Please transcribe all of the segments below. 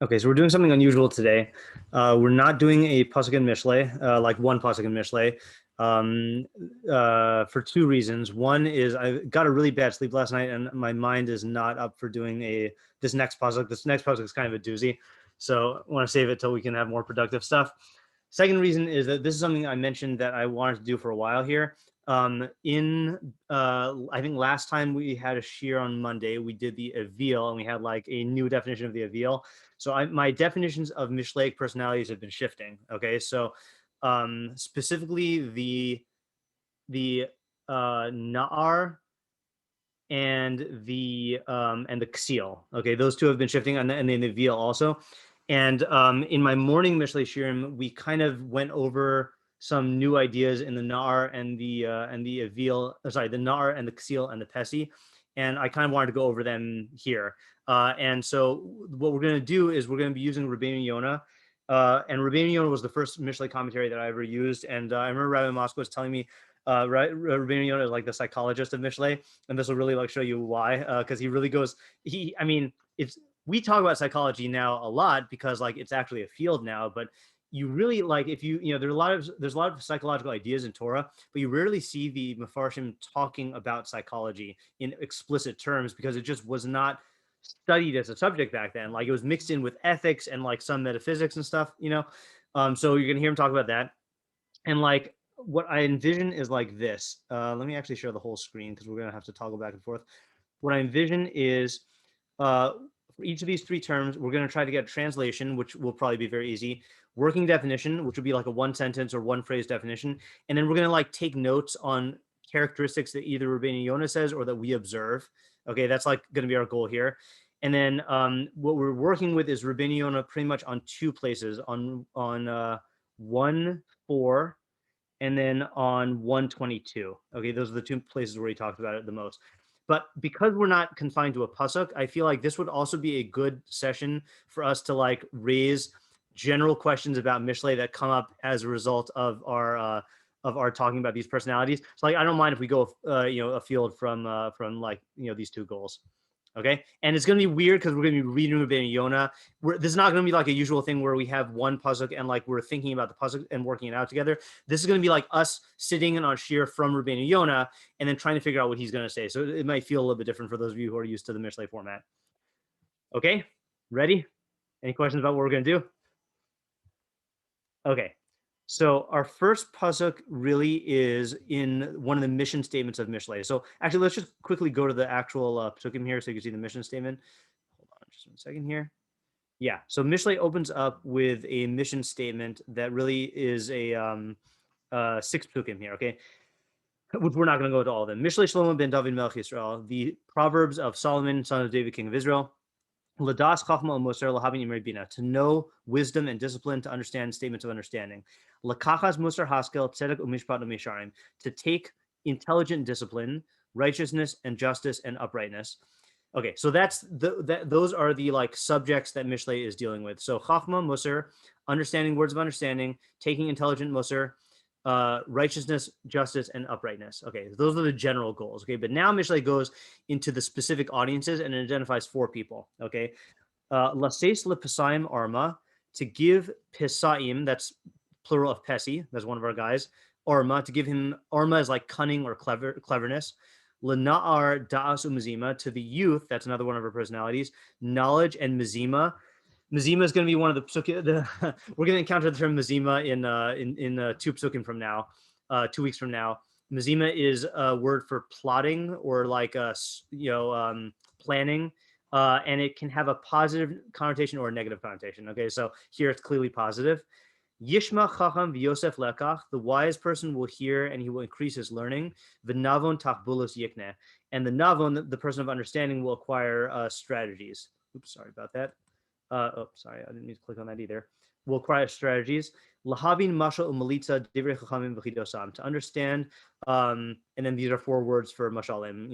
Okay, so we're doing something unusual today. We're not doing a pasuk in Mishlei, like one pasuk in Mishlei, um, for two reasons. One is I got a really bad sleep last night, and my mind is not up for doing this next pasuk. This next pasuk is kind of a doozy, so I want to save it till we can have more productive stuff. Second reason is that this is something I mentioned that I wanted to do for a while here. I think last time we had a shiur on Monday, we did the avil, and we had like a new definition of the avil. So my definitions of Mishleic personalities have been shifting. Okay, so specifically the Naar and the Ksil. Okay, those two have been shifting, and then the Veal also. And in my morning Mishlei Shiurim, we kind of went over some new ideas in the Naar and the Veal. Sorry, the Naar and the Ksil and the Pesi, and I kind of wanted to go over them here. And so what we're going to do is we're going to be using Rabbeinu Yonah. And Rabbeinu Yonah was the first Mishlei commentary that I ever used. And I remember Rabbi Moscow was telling me, Rabbeinu Yonah is like the psychologist of Mishlei, and this will really like show you why, because he really goes. I mean, it's we talk about psychology now a lot because like it's actually a field now, but you really like if there's a lot of psychological ideas in Torah, but you rarely see the Mefarshim talking about psychology in explicit terms because it just was not studied as a subject back then. Like it was mixed in with ethics and like some metaphysics and stuff. So you're gonna hear him talk about that. And like what I envision is like this. Let me actually share the whole screen because we're gonna have to toggle back and forth. What I envision is for each of these three terms, we're gonna try to get a translation, which will probably be very easy. Working definition, which would be like a one sentence or one phrase definition, and then we're gonna like take notes on characteristics that either Rabbeinu Yonah says or that we observe. Okay, that's like gonna be our goal here. And then what we're working with is Rabbeinu Yonah pretty much on two places on 1:4 and then on 122. Okay, those are the two places where he talked about it the most. But because we're not confined to a pasuk, I feel like this would also be a good session for us to like raise general questions about Mishlei that come up as a result of our talking about these personalities. So like I don't mind if we go afield from like these two goals. Okay, and it's going to be weird because we're going to be reading Rabbeinu Yonah. This is not going to be like a usual thing where we have one pasuk and like we're thinking about the pasuk and working it out together. This is going to be like us sitting in on shiur from Rabbeinu Yonah and then trying to figure out what he's going to say. So it might feel a little bit different for those of you who are used to the Mishlei format. Okay, ready? Any questions about what we're going to do? Okay, so our first pasuk really is in one of the mission statements of Mishlei. So actually, let's just quickly go to the actual pasukim here so you can see the mission statement. Hold on just 1 second here. Yeah, so Mishlei opens up with a mission statement that really is a 6 pasukim here, okay? Which we're not going to go to all of them. Mishlei Shlomo ben David Melech Yisrael, the Proverbs of Solomon, son of David, king of Israel. Ladas chachma u'moser lahavin imrei bina, to know wisdom and discipline, to understand statements of understanding. Lakachas musar haskel tzedek u'mishpat u'misharim, to take intelligent discipline, righteousness and justice and uprightness. Okay, so those are the like subjects that Mishlei is dealing with. So chachma musar, understanding words of understanding, taking intelligent musar, righteousness, justice, and uprightness. Okay, those are the general goals. Okay, but now Mishlei goes into the specific audiences and identifies 4 people. Okay, laseis lepesaim arma, to give pesaim, that's plural of Pesi, that's one of our guys. Arma, to give him, arma is like cunning or cleverness. Lenaar da'as umazima, to the youth, that's another one of our personalities, knowledge and mazima. Mazima is going to be one of the we're going to encounter the term Mazima in 2 psukim from now, 2 weeks from now. Mazima is a word for plotting or like planning, and it can have a positive connotation or a negative connotation. Okay, so here it's clearly positive. Yishma chacham v'yosef lekach, the wise person will hear and he will increase his learning. V'navon tachbulos yikne, and the navon, the person of understanding, will acquire strategies. Oops, sorry about that. Sorry, I didn't need to click on that either. Will acquire strategies. Lahavin mashal u'malitza divrei chachamim v'chidosam, to understand, and then these are 4 words for mashalim,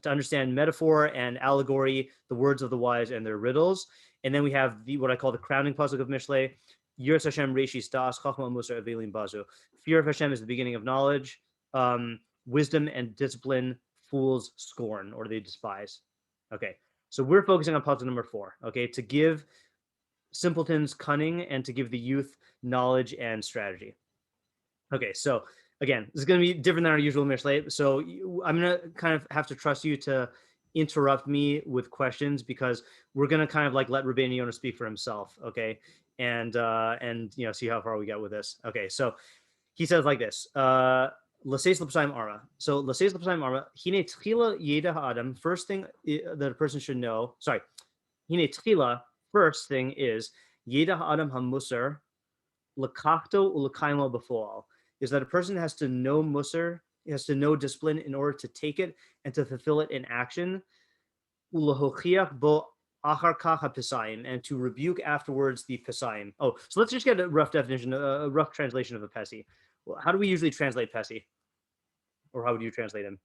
to understand metaphor and allegory, the words of the wise and their riddles. And then we have what I call the crowning pasuk of Mishlei. Yiras Hashem reishis das chachma musar avelim bazu. Fear of Hashem is the beginning of knowledge. Wisdom and discipline fools scorn, or they despise. Okay. So we're focusing on pasuk number 4, okay, to give simpletons cunning, and to give the youth knowledge and strategy. Okay, so again, this is going to be different than our usual Mishlei. So I'm going to kind of have to trust you to interrupt me with questions, because we're going to kind of like let Rabbeinu Yonah speak for himself, okay? And see how far we get with this. Okay, so he says like this. L'seis l'psaim ara. So l'seis l'psaim ara. Hine tchila yeda ha'adam. First thing that a person should know. Sorry. Hine tchila. First thing is yeda ha'adam hamusar l'kachto u'l'kaimo b'foal. Is that a person has to know musar, has to know discipline in order to take it and to fulfill it in action. U'lahochiach bo achar kach ha-pesayim, and to rebuke afterwards the pesayim. Oh, so let's just get a rough definition, a rough translation of a Pesi. Well, how do we usually translate Pesi? Or how would you translate him?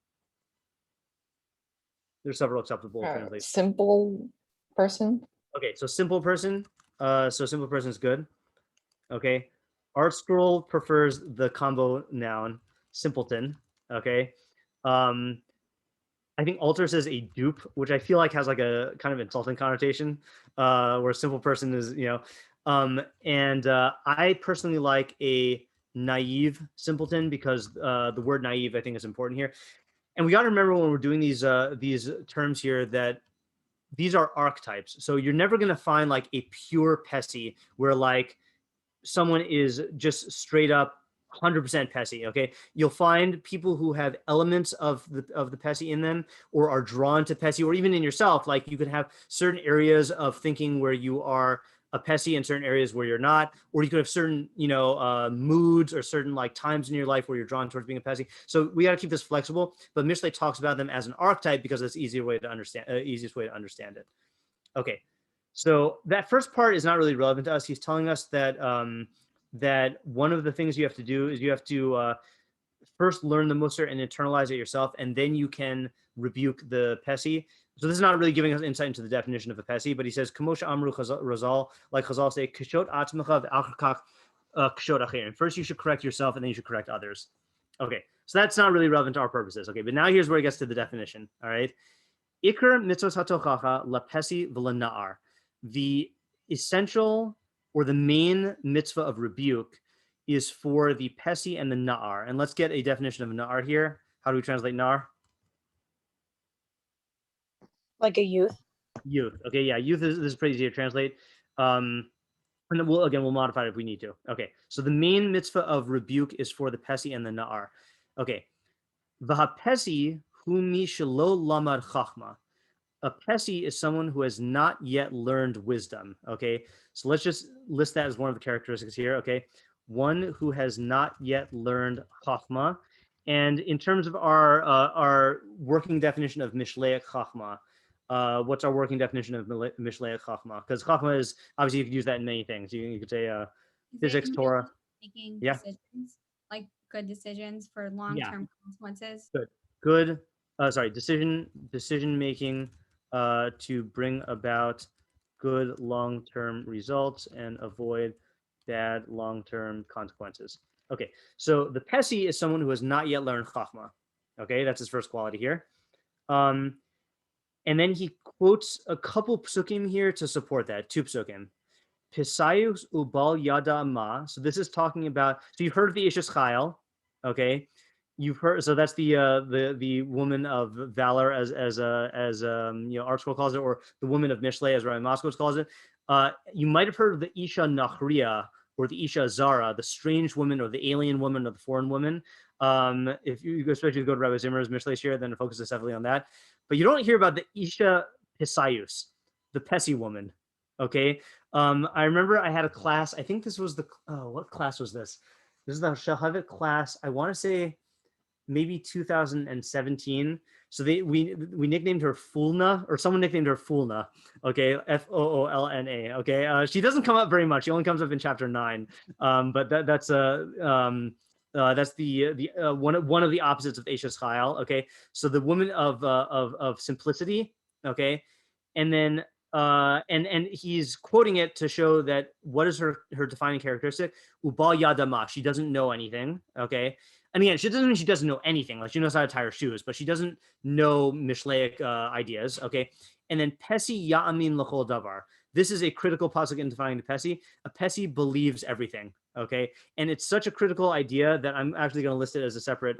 There's several acceptable translations. Simple person. Okay, so simple person. So simple person is good. Okay. Art Scroll prefers the combo noun simpleton. Okay. I think Alter says a dupe, which I feel like has like a kind of insulting connotation, where simple person is, and I personally like a naive simpleton, because the word naive I think is important here. And we got to remember when we're doing these terms here that these are archetypes. So you're never going to find like a pure Pesi where like someone is just straight up 100% Pesi. Okay, you'll find people who have elements of the Pesi in them, or are drawn to Pesi, or even in yourself. Like you could have certain areas of thinking where you are a Pesi and certain areas where you're not, or you could have certain moods or certain like times in your life where you're drawn towards being a Pesi. So we got to keep this flexible. But Mishlei talks about them as an archetype because it's easiest way to understand it. Okay. So that first part is not really relevant to us. He's telling us that that one of the things you have to do is you have to first learn the musar and internalize it yourself, and then you can rebuke the Pesi. So this is not really giving us insight into the definition of a Pesi, but he says, "Kamosha Amru Chazal," like Chazal say, "Kishot atzmecha v'achar kishot achirim." First, you should correct yourself, and then you should correct others. Okay, so that's not really relevant to our purposes. Okay, but now here's where he gets to the definition. All right, Iker mitzvos hatochacha la Pesi v'la Naar. The essential or the main mitzvah of rebuke is for the Pesi and the Naar. And let's get a definition of Naar here. How do we translate Naar? Like a youth. Youth. Okay, yeah, youth is, this is pretty easy to translate. And then we'll modify it if we need to. Okay, so the main mitzvah of rebuke is for the Pesi and the Naar. Okay. Vaha Pesi humi shelo lamad chachma. A Pesi is someone who has not yet learned wisdom. Okay, so let's just list that as one of the characteristics here. Okay, one who has not yet learned chachma. And in terms of our working definition of Mishleic chachma, what's our working definition of Mishleic chachma? Because chachma is obviously, you could use that in many things. You could say physics, Torah. Making decisions, like good decisions for long-term consequences. Good. Decision making to bring about good long-term results and avoid bad long-term consequences. Okay, so the Pesi is someone who has not yet learned chachma. Okay, that's his first quality here. And then he quotes a couple psukim here to support that. Two psukim. Pisayus ubal yada ma. So this is talking about. So you've heard of the Ishes Chayil, okay? You've heard. So that's the woman of valor, as Art Scroll calls it, or the woman of Mishlei, as Rabbi Moskowitz calls it. You might have heard of the Isha Nachriya, or the Isha Zara, the strange woman, or the alien woman, or the foreign woman. If you especially go to Rabbi Zimmer's Mishlei Shir, then it focuses heavily on that. But you don't hear about the Isha Pisayus, the Pesi woman. Okay. I remember I had a class. I think this was what class was this? This is the Shahavit class. I want to say maybe 2017. So we nicknamed her Fulna, or someone nicknamed her Fulna. Okay, Foolna. Okay, she doesn't come up very much. She only comes up in chapter 9. But that's the one of the opposites of Eshes Chayil. Okay, so the woman of simplicity. Okay, and then and he's quoting it to show that what is her defining characteristic? Ubal yadama. She doesn't know anything. Okay. And again, she doesn't mean she doesn't know anything. Like she knows how to tie her shoes, but she doesn't know Mishleic ideas. Okay. And then Pesi ya'amin l'chol davar. this is a critical pasuk in defining the Pesi. A Pesi believes everything, okay? And it's such a critical idea that I'm actually going to list it as a separate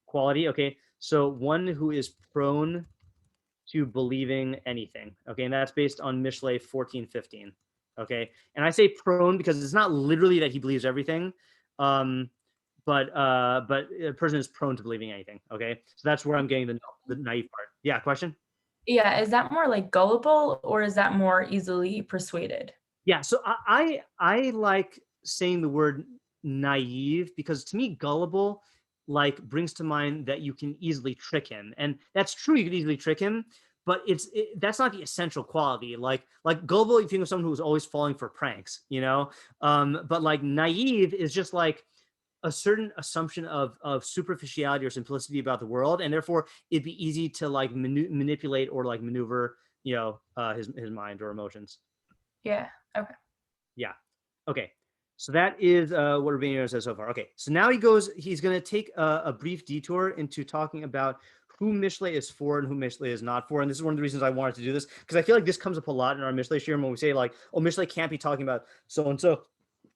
quality, okay? So one who is prone to believing anything, okay? And that's based on Mishlei 14:15, okay? And I say prone because it's not literally that he believes everything, but a person is prone to believing anything, okay? So that's where I'm getting the naive part. Yeah, question? Yeah, is that more like gullible or is that more easily persuaded? Yeah, so I like saying the word naive because to me gullible like brings to mind that you can easily trick him, and that's true. You can easily trick him, but that's not the essential quality. Like gullible, you think of someone who's always falling for pranks, you know. But like naive is just like a certain assumption of superficiality or simplicity about the world, and therefore it'd be easy to like manipulate or like maneuver, you know, his mind or emotions. Yeah. Okay. Yeah. Okay. So that is what Rabbeinu Yonah says so far. Okay. So now he's going to take a brief detour into talking about who Mishlei is for and who Mishlei is not for. And this is one of the reasons I wanted to do this, because I feel like this comes up a lot in our Mishlei shiur when we say like, oh, Mishlei can't be talking about so-and-so.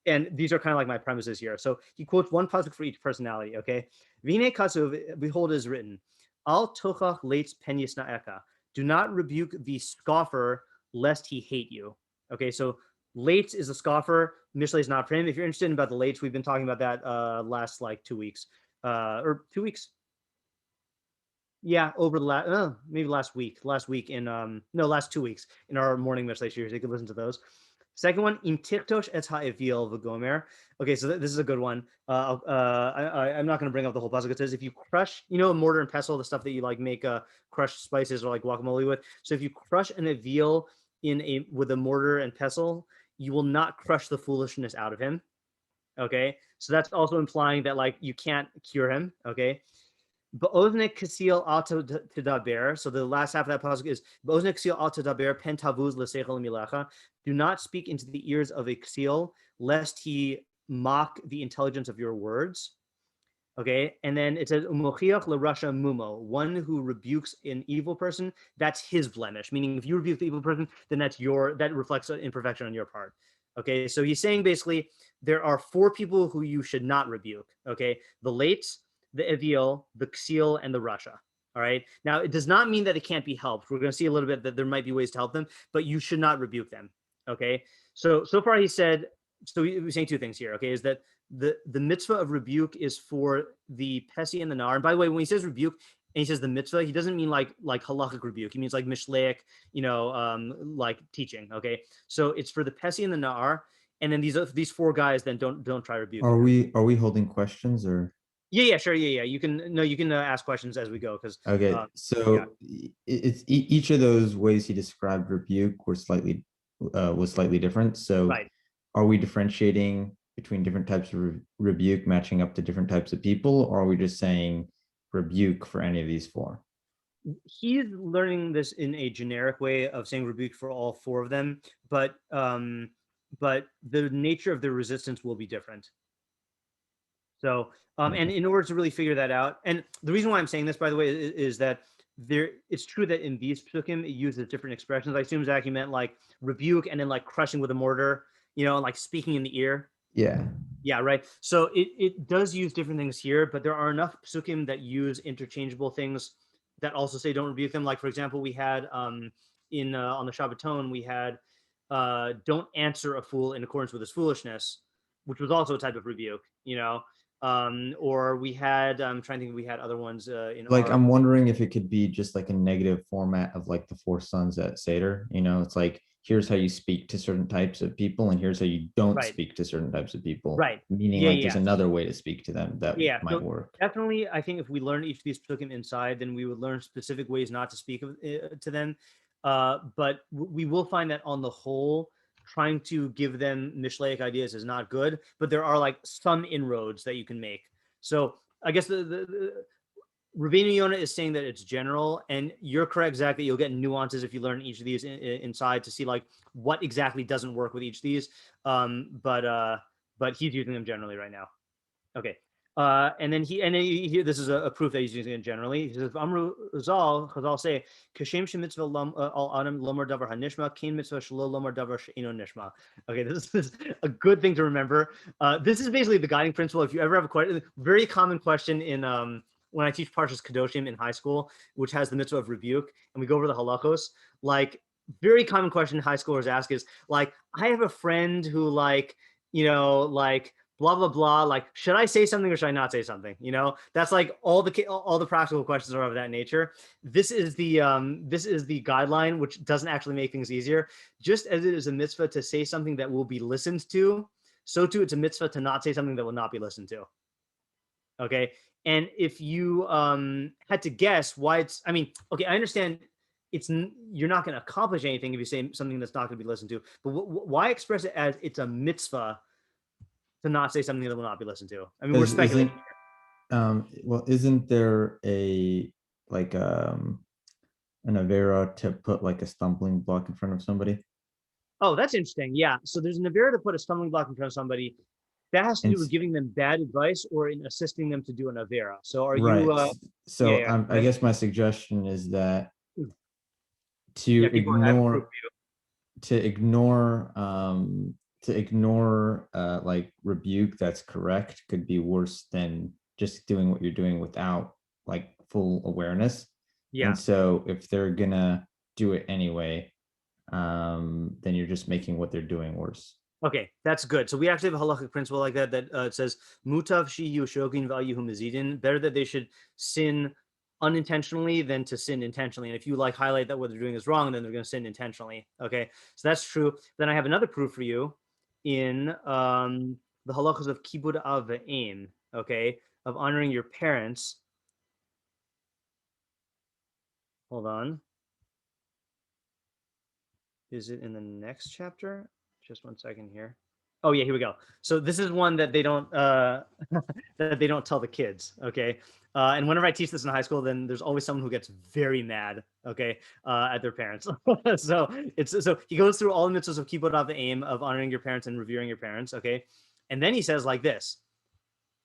And these are kind of like my premises here. So he quotes one pasuk for each personality. Okay. Vine kasuv, behold, is written, Al tochach leitz pen yisna'eka. Do not rebuke the scoffer lest he hate you. Okay. So Lates is a scoffer. Mishlei is not for him. If you're interested in about the Lates, we've been talking about that last like 2 weeks or 2 weeks. Yeah, over the maybe last week in last 2 weeks in our morning Mishlei series. You can listen to those. Second one, im tiktosh et ha'evil v'gomer. Okay, so this is a good one. I'm not going to bring up the whole pasuk. It says if you crush, you know, mortar and pestle, the stuff that you like make crushed spices or like guacamole with. So if you crush an evil with a mortar and pestle, you will not crush the foolishness out of him. Okay, so that's also implying that like you can't cure him. Okay. Ba'ozne Ksil auto daber. So the last half of that pasuk is Ba'ozne Ksil auto daber pen tavuz l'seichel milacha. Do not speak into the ears of a Ksil, lest he mock the intelligence of your words. Okay, and then it says umochiach l'rasha mumo, one who rebukes an evil person, that's his blemish. Meaning, if you rebuke the evil person, then that reflects an imperfection on your part. Okay, so he's saying basically there are 4 people who you should not rebuke. Okay, the lates, the evil, the Ksil, and the rasha. All right. Now, it does not mean that it can't be helped. We're going to see a little bit that there might be ways to help them, but you should not rebuke them. Okay. So far he said. So he was saying 2 things here. Okay, is that the mitzvah of rebuke is for the Pesi and the Naar. And by the way, when he says rebuke and he says the mitzvah, he doesn't mean like halachic rebuke. He means like Mishleic, you know, like teaching. Okay, so it's for the Pesi and the Naar, and then these 4 guys then don't try rebuke. Are we holding questions or? Yeah, sure. Yeah. You can ask questions as we go because. Okay, so yeah. It's each of those ways he described rebuke was slightly different. So right. Are we differentiating between different types of rebuke matching up to different types of people, or are we just saying rebuke for any of these 4? He's learning this in a generic way of saying rebuke for all 4 of them, but the nature of the resistance will be different. So, and in order to really figure that out, and the reason why I'm saying this, by the way, is that it's true that in these psukim it uses different expressions. I assume Zach, you meant like rebuke and then like crushing with a mortar, you know, like speaking in the ear. Yeah, right. So it does use different things here, but there are enough psukim that use interchangeable things that also say don't rebuke them. Like, for example, we had on the Shabbaton, we had don't answer a fool in accordance with his foolishness, which was also a type of rebuke, you know. Or we had, I'm trying to think, we had other ones I'm wondering if it could be just like a negative format of like the 4 sons at Seder, you know, it's like, here's how you speak to certain types of people and here's how you don't speak to certain types of people. Right. Meaning there's another way to speak to them that might work. Definitely, I think if we learn each of these psukim inside, then we would learn specific ways not to speak to them. But we will find that on the whole, trying to give them Mishleic ideas is not good, but there are like some inroads that you can make. So I guess the Rabbeinu Yonah is saying that it's general, and you're correct, Zach, that you'll get nuances if you learn each of these inside to see like what exactly doesn't work with each of these. But he's using them generally right now. Okay. And then this is a proof that he's using it generally. He says, Amru Zal, Chazal say, Kashem shemitzvah al adam lomar davar hanishma, kain mitzvah shelo lomar davar she'ino nishma. Okay, this is a good thing to remember. This is basically the guiding principle. If you ever have a question, very common question in when I teach Parshas Kedoshim in high school, which has the mitzvah of rebuke, and we go over the halachos, like very common question high schoolers ask is like, I have a friend who like, blah blah blah, like should I say something or should I not say something? That's like all the practical questions are of that nature. This is the guideline, which doesn't actually make things easier. Just as it is a mitzvah to say something that will be listened to, so too it's a mitzvah to not say something that will not be listened to. Okay, and if you had to guess why it's, I understand you're not going to accomplish anything if you say something that's not going to be listened to, but why express it as it's a mitzvah to not say something that will not be listened to? We're speculating. Isn't there an avera to put like a stumbling block in front of somebody? Oh, that's interesting. Yeah. So there's an avera to put a stumbling block in front of somebody. That has to do with giving them bad advice or in assisting them to do an avera. So are you? I guess my suggestion is that to ignore like rebuke that's correct could be worse than just doing what you're doing without like full awareness. Yeah. And so if they're gonna do it anyway, then you're just making what they're doing worse. Okay, that's good. So we actually have a halachic principle like that it says mutav shiyu shogin v'ayu mizidin. Better that they should sin unintentionally than to sin intentionally. And if you like highlight that what they're doing is wrong, then they're going to sin intentionally. Okay, so that's true. Then I have another proof for you in the halachos of kibud av ve'em, okay, of honoring your parents. Hold on. Is it in the next chapter? Just one second here. Oh yeah, here we go. So this is one that they don't that they don't tell the kids. Okay, and whenever I teach this in high school, then there's always someone who gets very mad. Okay, at their parents. So he goes through all the mitzvahs of kibud av ve'em, of honoring your parents and revering your parents. Okay, and then he says like this: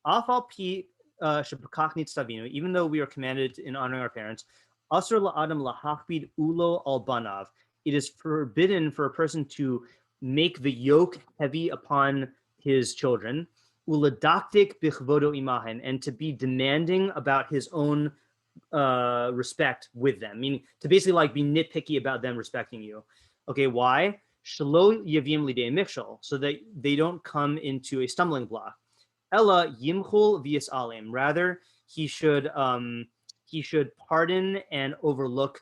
Afal pi shepakach nitzavinu, even though we are commanded in honoring our parents, asur la'adam lahachbid ulo al banav. It is forbidden for a person to make the yoke heavy upon his children, uladaktik bichvodo imahen, and to be demanding about his own respect with them, meaning to basically like be nitpicky about them respecting you. Okay, why? Shelo yavim lidei mikshal, so that they don't come into a stumbling block. Ella yimchul v'yis alim, rather he should pardon and overlook.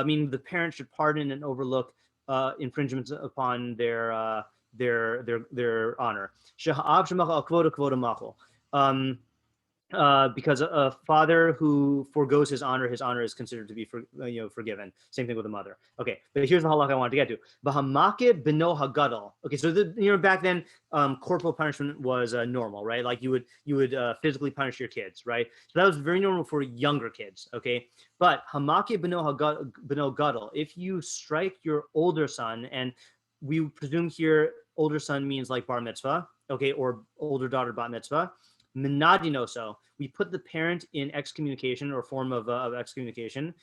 Meaning the parent should pardon and overlook infringements upon their honor. Because a father who forgoes his honor is considered to be forgiven. Same thing with a mother. Okay, but here's the halakha I wanted to get to. Bahamake beno hagadol. Okay, so back then corporal punishment was normal, right? Like you would physically punish your kids, right? So that was very normal for younger kids. Okay, but hamake beno gadol. If you strike your older son, and we presume here older son means like bar mitzvah, okay, or older daughter bat mitzvah. Menadinoso, we put the parent in excommunication or form of excommunication.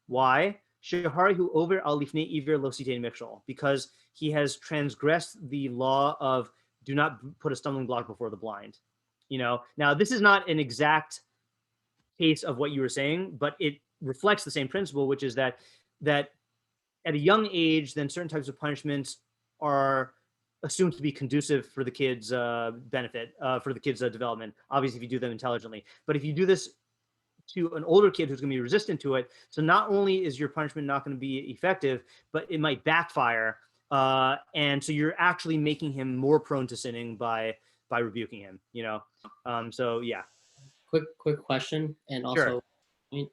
Why? Sheharihu over al lifnei iver lo sitein mikshal, because he has transgressed the law of do not put a stumbling block before the blind. Now this is not an exact case of what you were saying, but it reflects the same principle, which is that at a young age, then certain types of punishments are assumed to be conducive for the kids' benefit, for the kids' development. Obviously, if you do them intelligently. But if you do this to an older kid who's going to be resistant to it, so not only is your punishment not going to be effective, but it might backfire. And so you're actually making him more prone to sinning by rebuking him, So yeah. Quick question, and also, sure.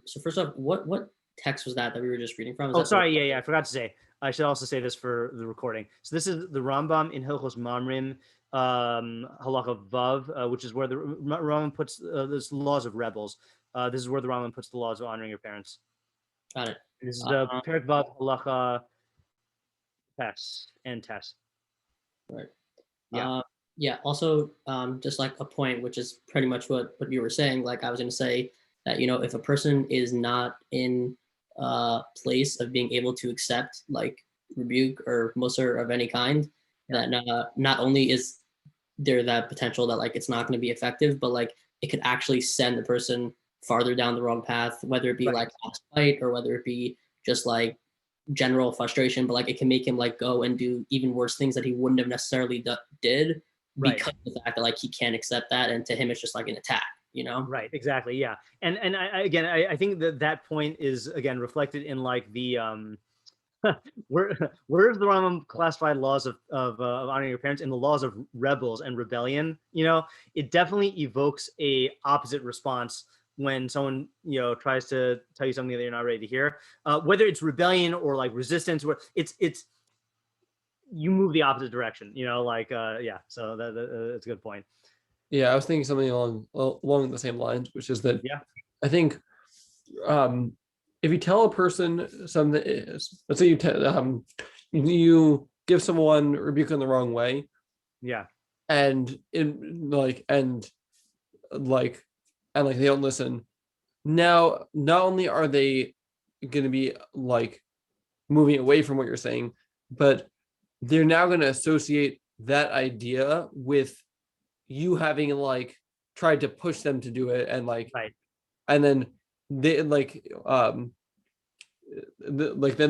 So first off, what text was that we were just reading from? Sorry, I forgot to say. I should also say this for the recording. So this is the Rambam in Hilchos Mamrim, Halacha Vav, which is where the Rambam puts this laws of rebels. This is where the Rambam puts the laws of honoring your parents. Got it. This is the Perek Vav Halacha Tes and Tes. Right. Yeah. Yeah, also, just like a point, which is pretty much what you were saying. Like I was going to say that, if a person is not in a place of being able to accept like rebuke or mussar of any kind, that not only is there that potential that like it's not going to be effective, but like it could actually send the person farther down the wrong path, whether it be like spite or whether it be just like general frustration, but like it can make him like go and do even worse things that he wouldn't have necessarily did because of the fact that like he can't accept that, and to him it's just like an attack, Right, exactly, yeah. And I think that point is again reflected in like the where's the Rambam classified laws of honoring your parents in the laws of rebels and rebellion. It definitely evokes a opposite response when someone tries to tell you something that you're not ready to hear, whether it's rebellion or like resistance, where it's you move the opposite direction, yeah. So that's a good point. Yeah, I was thinking something along the same lines, which is that I think if you tell a person something, let's say you give someone rebuke in the wrong way, and they don't listen. Now, not only are they going to be like moving away from what you're saying, but they're now going to associate that idea with you having like tried to push them to do it, and and then they then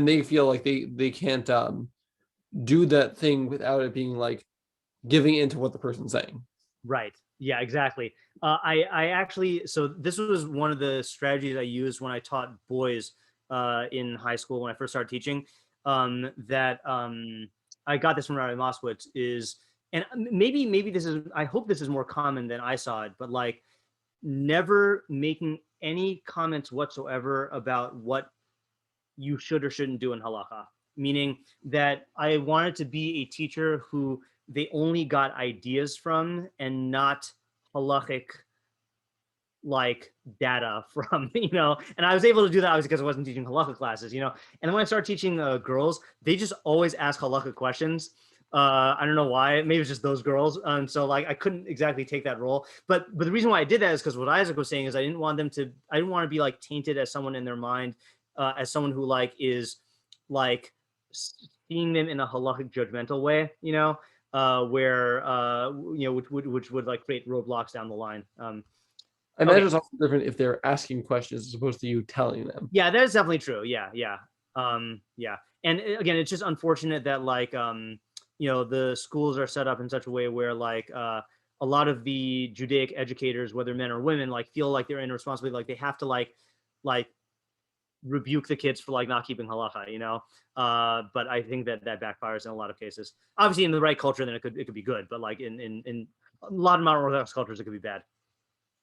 they feel like they can't do that thing without it being like giving into what the person's saying. Right. Yeah, exactly. I actually, so this was one of the strategies I used when I taught boys in high school when I first started teaching. I got this from Rabbi Moskowitz and maybe this is, I hope this is more common than I saw it, but like never making any comments whatsoever about what you should or shouldn't do in halacha. Meaning that I wanted to be a teacher who they only got ideas from and not halachic like data from, and I was able to do that obviously because I wasn't teaching halakha classes, and when I started teaching girls, they just always ask halakha questions. I don't know why, maybe it's just those girls. And so like, I couldn't exactly take that role, but the reason why I did that is because what Isaac was saying is I didn't want to be like tainted as someone in their mind, as someone who like is like seeing them in a halakhic judgmental way, where which would like create roadblocks down the line. I imagine it's also different if they're asking questions as opposed to you telling them. Yeah, that's definitely true. Yeah. And again, it's just unfortunate that like the schools are set up in such a way where like a lot of the Judaic educators, whether men or women, like feel like they're in responsibility, like they have to like rebuke the kids for like not keeping halacha, but I think that backfires in a lot of cases. Obviously, in the right culture, then it could be good, but like in a lot of modern Orthodox cultures, it could be bad.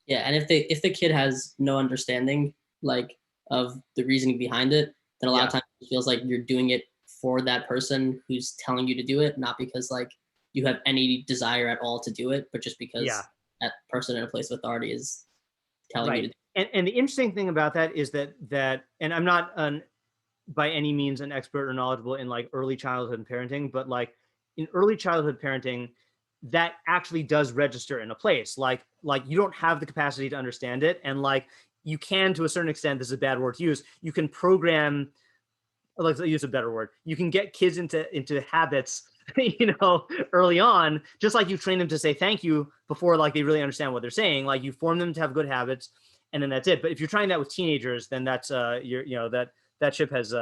Yeah, and if the kid has no understanding like of the reasoning behind it, then a lot of times it feels like you're doing it for that person who's telling you to do it, not because like you have any desire at all to do it, but just because that person in a place of authority is telling you to do it. And the interesting thing about that is that and I'm not by any means an expert or knowledgeable in like early childhood parenting, but like in early childhood parenting, that actually does register in a place. Like you don't have the capacity to understand it, and like you can, to a certain extent, this is a bad word to use, you can program, let's use a better word, you can get kids into habits early on, just like you train them to say thank you before like they really understand what they're saying. Like you form them to have good habits, and then that's it. But if you're trying that with teenagers, then that's that ship has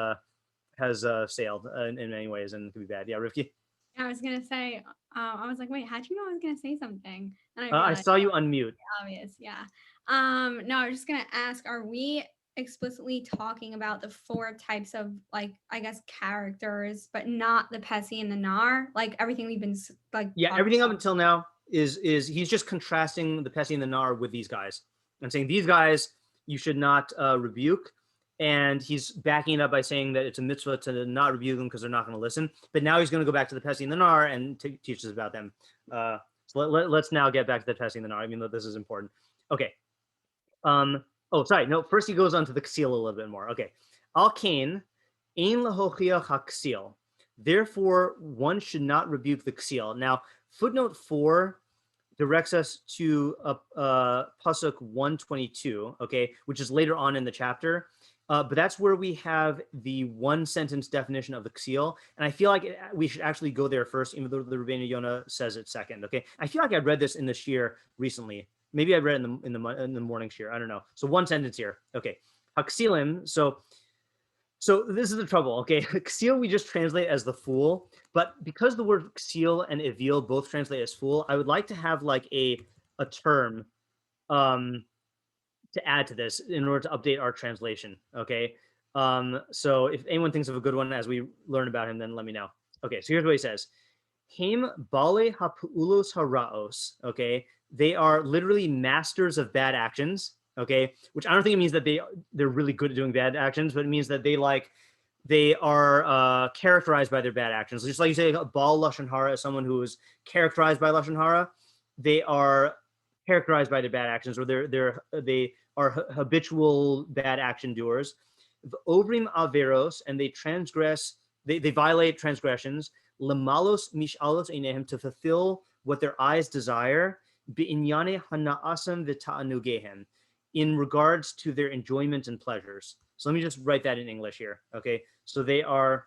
sailed in many ways, and it could be bad. Yeah, Rivki? I was gonna say, I was like, wait, how'd you know I was gonna say something? And I saw you unmute. Obvious, yeah. No, I was just gonna ask, are we explicitly talking about the 4 types of like, I guess, characters, but not the Pesi and the Naar? Like everything we've been like. Yeah, everything up until now is he's just contrasting the Pesi and the Naar with these guys and saying these guys you should not rebuke. And he's backing it up by saying that it's a mitzvah to not rebuke them because they're not going to listen. But now he's going to go back to the Pesi and the Naar and teach us about them. So let's now get back to the Pesi and the Naar. I mean, this is important. Okay. Oh, sorry. No, first he goes on to the Ksil a little bit more. Okay. Al kain, ein lahochiach ha-Ksil. Therefore, one should not rebuke the Ksil. Now, Footnote 4 directs us to pasuk 122, okay, which is later on in the chapter. But that's where we have the one sentence definition of the Ksil. And I feel like we should actually go there first, even though the Rabbeinu Yonah says it second. Okay. I feel like I read this in the shiur recently. Maybe I read it in the morning shiur. I don't know. So one sentence here. Okay. Haksilim. So this is the trouble. Okay. Ksil we just translate as the fool. But because the word Ksil and Evil both translate as fool, I would like to have like a term to add to this in order to update our translation. Okay. So if anyone thinks of a good one as we learn about him, then let me know. Okay. So here's what he says. Him bale hapuulos haraos. Okay. They are literally masters of bad actions. Okay. Which I don't think it means that they're really good at doing bad actions, but it means that they are characterized by their bad actions. Just like you say, Baal Lashon Hara is someone who is characterized by Lashon Hara. They are characterized by their bad actions, or they are habitual bad action doers. Ovrim averos, and they transgress, they violate transgressions. Lemalos mishalos einehem, to fulfill what their eyes desire. Beinyane hanaasam v'ta'anugehem, in regards to their enjoyment and pleasures. So let me just write that in English here. Okay, so they are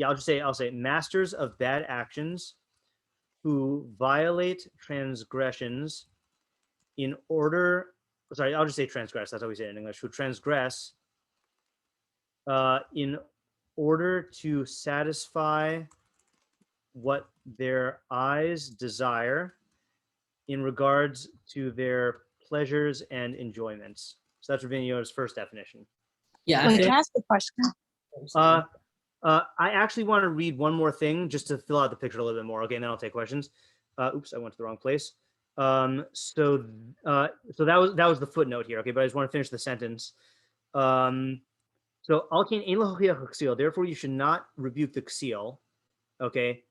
I'll say masters of bad actions who violate transgressions in order. Sorry, I'll just say transgress. That's how we say it in English. Who transgress in order to satisfy what their eyes desire in regards to their pleasures and enjoyments. So that's Rabbeinu Yonah's first definition. Yeah. Wait, can I ask a question? I actually want to read one more thing just to fill out the picture a little bit more. Okay, and then I'll take questions. Oops, I went to the wrong place. So that was the footnote here. Okay, but I just want to finish the sentence. So alkein ein lahochiach ksil. Therefore, you should not rebuke the ksil. Okay.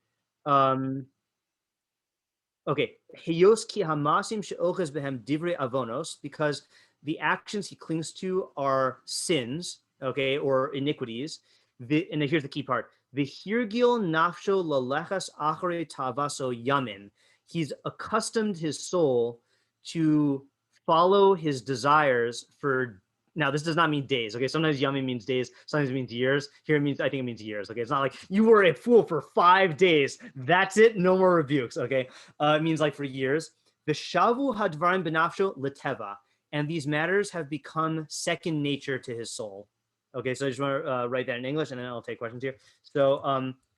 Okay. Heyos ki hamasim she'oches behem divrei avonos, because the actions he clings to are sins. Okay, or iniquities. And here's the key part. V'hirgil nafsho lalechas acharei tavaso yamin. He's accustomed his soul to follow his desires for. Now, this does not mean days. Okay, sometimes yamin means days. Sometimes it means years. Here I think it means years. Okay, it's not like you were a fool for 5 days. That's it. No more rebukes. Okay, it means like for years. V'shavu hadvarim benafsho leteva, and these matters have become second nature to his soul. Okay, so I just want to write that in English, and then I'll take questions here. So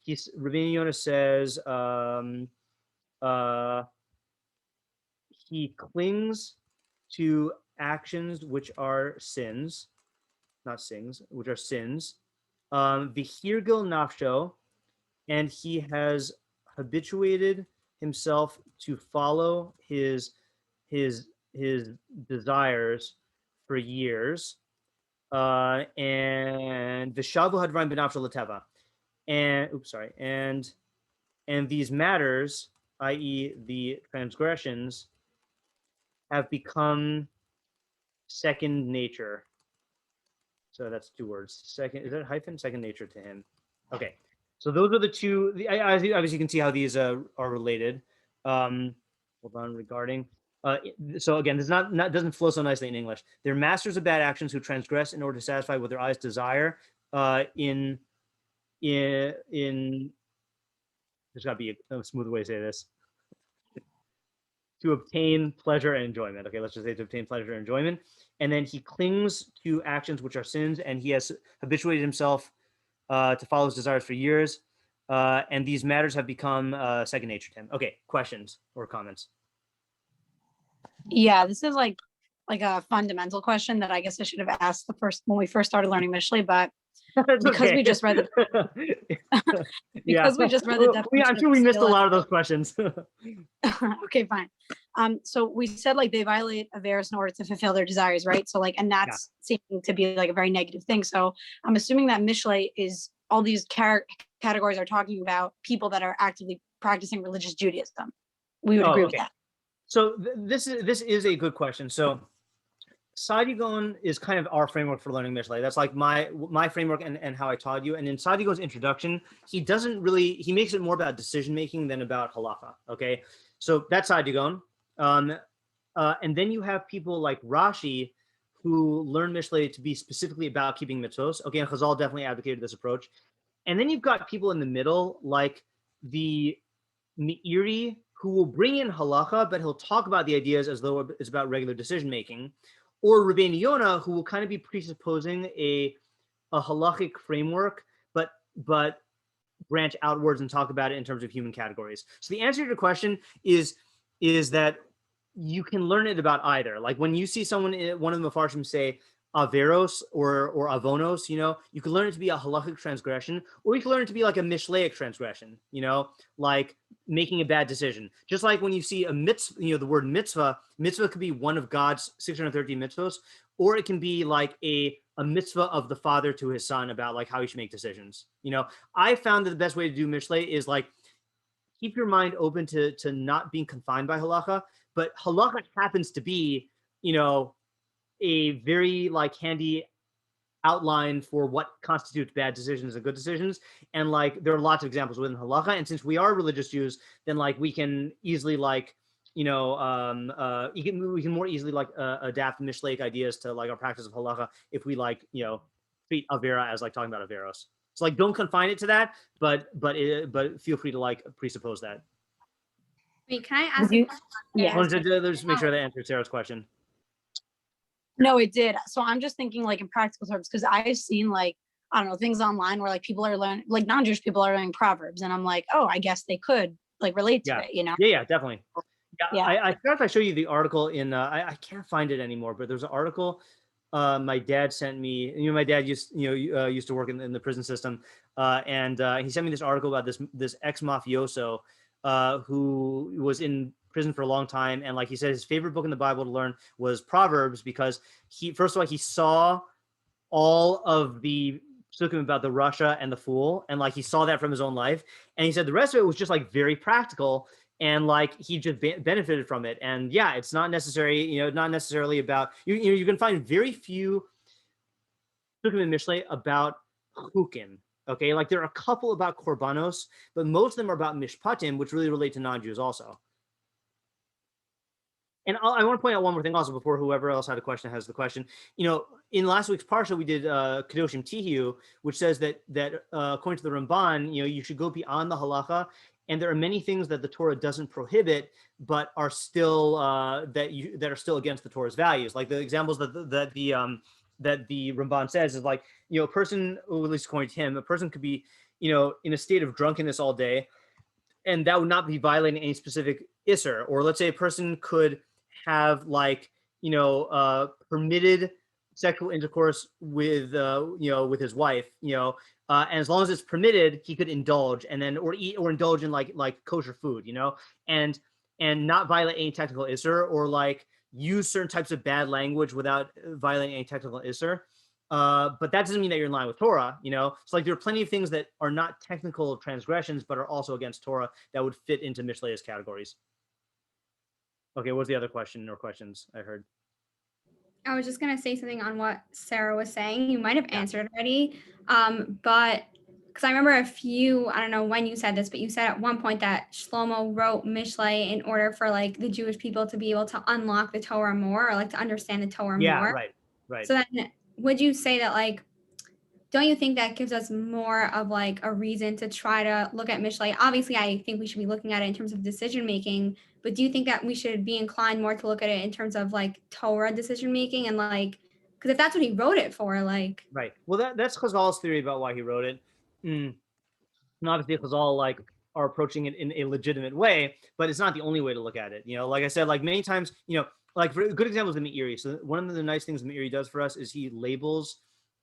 Rabbeinu Yonah says he clings to actions which are sins, not sins, which are sins. V'hirgil nafsho, and he has habituated himself to follow his desires for years. And v'shavu hadvarim benafsho leteva, and these matters, i.e., the transgressions, have become second nature. So that's 2 words. Second, is that hyphen? Second nature to him. Okay, so those are the two. Obviously, you can see how these are related. Hold on, regarding. So again, this doesn't flow so nicely in English. They're masters of bad actions who transgress in order to satisfy what their eyes desire. In there's got to be a smooth way to say this. To obtain pleasure and enjoyment. Okay, let's just say to obtain pleasure and enjoyment. And then he clings to actions which are sins, and he has habituated himself to follow his desires for years. And these matters have become second nature to him. Okay, questions or comments? Yeah, this is like a fundamental question that I guess I should have asked when we first started learning Mishlei, but because we just read the we just read the definition. I'm sure we missed a lot of those questions. Okay, fine. So we said like they violate Averis in order to fulfill their desires, right? So like, and that's seeming to be like a very negative thing. So I'm assuming that Mishlei is all these categories are talking about people that are actively practicing religious Judaism. We would agree with that. So this is a good question. So Sadigon is kind of our framework for learning Mishlei. That's like my framework and how I taught you. And in Sadigon's introduction, he makes it more about decision making than about halacha. Okay, so that's Sadigon. And then you have people like Rashi who learn Mishlei to be specifically about keeping mitzvos. Okay, and Chazal definitely advocated this approach. And then you've got people in the middle like the Meiri, who will bring in halacha, but he'll talk about the ideas as though it's about regular decision making, or Rabbeinu Yonah, who will kind of be presupposing a halachic framework, but branch outwards and talk about it in terms of human categories. So the answer to your question is that you can learn it about either. Like when you see someone, one of the Mefarshim say averos or avonos, you can learn it to be a halachic transgression, or you can learn it to be like a Mishleic transgression, like making a bad decision. Just like when you see a mitzvah, the word mitzvah could be one of God's 613 mitzvahs, or it can be like a mitzvah of the father to his son about like how he should make decisions. I found that the best way to do Mishlei is like keep your mind open to not being confined by halacha, but halacha happens to be, a very like handy outline for what constitutes bad decisions and good decisions. And like there are lots of examples within halacha. And since we are religious Jews, then like we can easily like, we can more easily like adapt Mishleic ideas to like our practice of halacha if we like, treat avera as like talking about averos. So like don't confine it to that, but feel free to like presuppose that. Wait, can I ask? Yeah. I wanted to just make sure that answered Sarah's question. No, it did. So I'm just thinking like in practical terms, because I've seen like, I don't know, things online where like people are learning, like non-Jewish people are learning Proverbs. And I'm like, oh, I guess they could like relate to it, Yeah, definitely. Yeah. I forgot if I show you the article in, I can't find it anymore, but there's an article my dad sent me. My dad used to work in the prison system. And he sent me this article about this ex-mafioso who was in prison for a long time, and like he said, his favorite book in the Bible to learn was Proverbs, because he saw all of the pasukim about the Russia and the fool, and like he saw that from his own life, and he said the rest of it was just like very practical, and like he just benefited from it. And yeah, it's not necessary, not necessarily about you can find very few pasukim in Mishlei about chukim. Okay, like there are a couple about korbanos, but most of them are about mishpatim, which really relate to non-Jews also. And I want to point out one more thing also before whoever else had a question has the question. In last week's parsha, we did Kedoshim Tihiu, which says that according to the Ramban, you should go beyond the halacha, and there are many things that the Torah doesn't prohibit, but are still that are still against the Torah's values. Like the examples that the Ramban says is like, a person, or at least according to him, a person could be, in a state of drunkenness all day, and that would not be violating any specific isser. Or let's say a person could have like, permitted sexual intercourse with, with his wife, and as long as it's permitted, he could indulge and then, or eat or indulge in like kosher food, and not violate any technical isser, or like use certain types of bad language without violating any technical isser. But that doesn't mean that you're in line with Torah, So like there are plenty of things that are not technical transgressions, but are also against Torah that would fit into Mishlei's categories. Okay, what's the other question or questions I heard? I was just gonna say something on what Sarah was saying. You might have answered already, but because I remember I don't know when you said this, but you said at one point that Shlomo wrote Mishlei in order for like the Jewish people to be able to unlock the Torah more, or like to understand the Torah more. Yeah, right. So then, would you say that like, don't you think that gives us more of like a reason to try to look at Mishlei? Obviously, I think we should be looking at it in terms of decision making, but do you think that we should be inclined more to look at it in terms of like Torah decision making, and like, because if that's what he wrote it for, like. Right. Well, that's Chazal's theory about why he wrote it. And obviously Chazal like are approaching it in a legitimate way, but it's not the only way to look at it. Like I said, like many times, like for a good example is the Meiri. So one of the nice things the Meiri does for us is he labels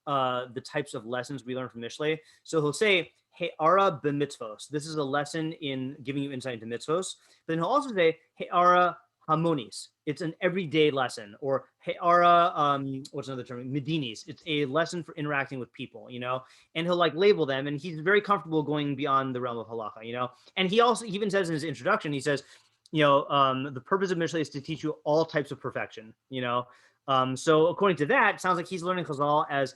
the types of lessons we learn from Mishlei. So he'll say, He'ara b'mitzvos. This is a lesson in giving you insight into mitzvos. But then he'll also say, He'ara hamonis. It's an everyday lesson. Or He'ara, what's another term? Medinis. It's a lesson for interacting with people, And he'll like label them. And he's very comfortable going beyond the realm of halacha, And he also even says in his introduction, he says, the purpose of Mishlei is to teach you all types of perfection, So according to that, it sounds like he's learning Chazal as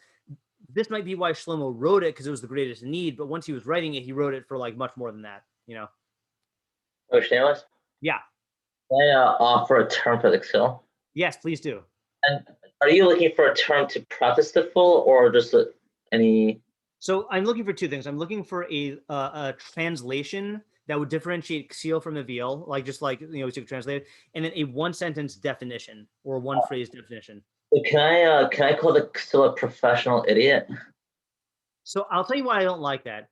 this might be why Shlomo wrote it, because it was the greatest need. But once he was writing it, he wrote it for like much more than that, you know? Oh, Shameless? Yeah. Can I offer a term for the Ksil? Yes, please do. And are you looking for a term to preface the full, or just any? So I'm looking for two things. I'm looking for a translation that would differentiate Ksil from the veal, like just like, you know, we could translate it, and then a one sentence definition or one phrase definition. So can I call the Ksil a professional idiot? So I'll tell you why I don't like that.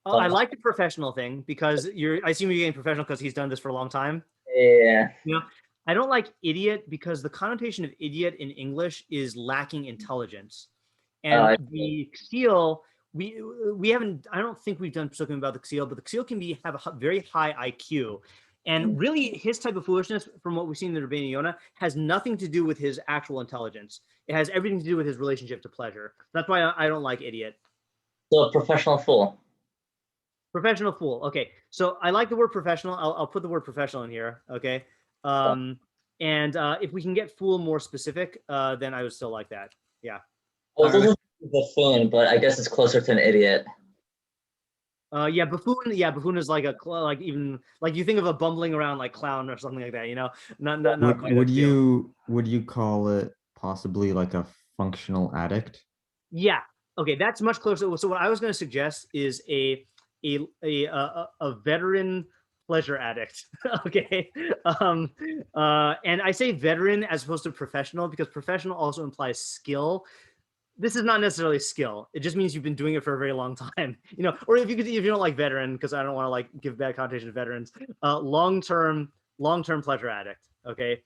I like the professional thing because I assume you're getting professional because he's done this for a long time. Yeah. You know, I don't like idiot because the connotation of idiot in English is lacking intelligence. And the Ksil, we haven't, I don't think we've done something about the Ksil, but the Ksil can have a very high IQ. And really his type of foolishness, from what we've seen in the Rabbeinu Yonah, has nothing to do with his actual intelligence. It has everything to do with his relationship to pleasure. That's why I don't like idiot. So a professional fool. Professional fool. Okay. So I like the word professional. I'll put the word professional in here. Okay. And if we can get fool more specific, then I would still like that. Yeah. Well, this is buffoon, but I guess it's closer to an idiot. Yeah, buffoon. Yeah, buffoon is like even like you think of a bumbling around like clown or something like that. You know, not quite. Would you call it possibly like a functional addict? Yeah. Okay, that's much closer. So what I was going to suggest is a veteran pleasure addict. Okay. And I say veteran as opposed to professional because professional also implies skill. This is not necessarily skill. It just means you've been doing it for a very long time, you know, or if you don't like veteran, because I don't want to like give bad connotation to veterans, long-term pleasure addict. Okay.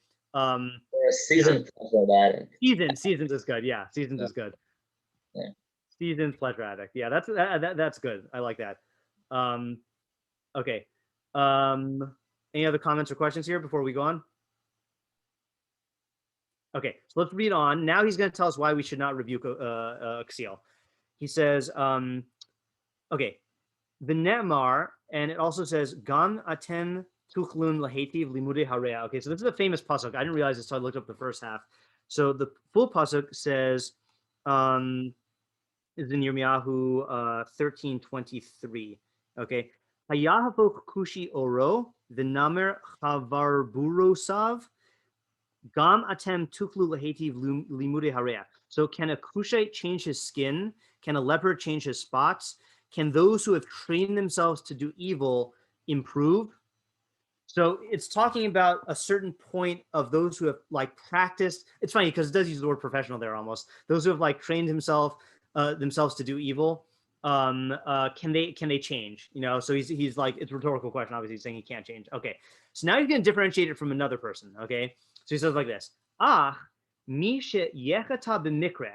Seasoned pleasure addict. Seasoned is good. Yeah. Seasoned is good. Yeah. Seasoned pleasure addict. Yeah, that's good. I like that. Okay. Any other comments or questions here before we go on? Okay, so let's read on. Now he's going to tell us why we should not rebuke Ksil. He says, okay, the Naar, and it also says, Gam atem tuchlun lahetiv limudei harea. Okay, so this is a famous pasuk. I didn't realize this, so I looked up the first half. So the full pasuk says, is in Yirmiyahu 13:23. Okay, Hayahafok kushi oro v'namer chavarburosav gam atem tuklu lahetiv limudei harea. So can a Cushite change his skin? Can a leopard change his spots? Can those who have trained themselves to do evil improve? So it's talking about a certain point of those who have like practiced. It's funny because it does use the word professional there almost. Those who have like trained themselves to do evil. Can they change? You know, so he's like, it's a rhetorical question. Obviously he's saying he can't change. Okay. So now he's going to differentiate it from another person. Okay. So he says like this, mi she'yechata b'mikra,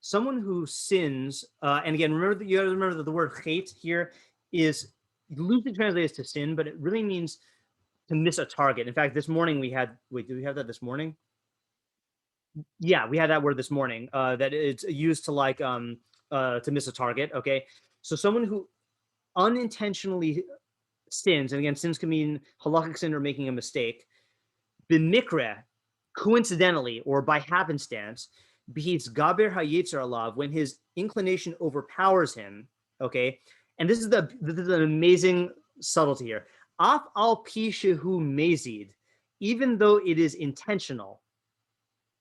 someone who sins, and again, you gotta remember that the word hate here is loosely translated to sin, but it really means to miss a target. In fact, this morning we had, wait, did we have that this morning? Yeah, we had that word this morning, that it's used to like, to miss a target, okay? So someone who unintentionally sins, and again, sins can mean halakhic sin or making a mistake, b'mikra, coincidentally or by happenstance, behits gaber hayetzer alav, when his inclination overpowers him, okay? And this is an amazing subtlety here. Af al pi shehu mezid, even though it is intentional.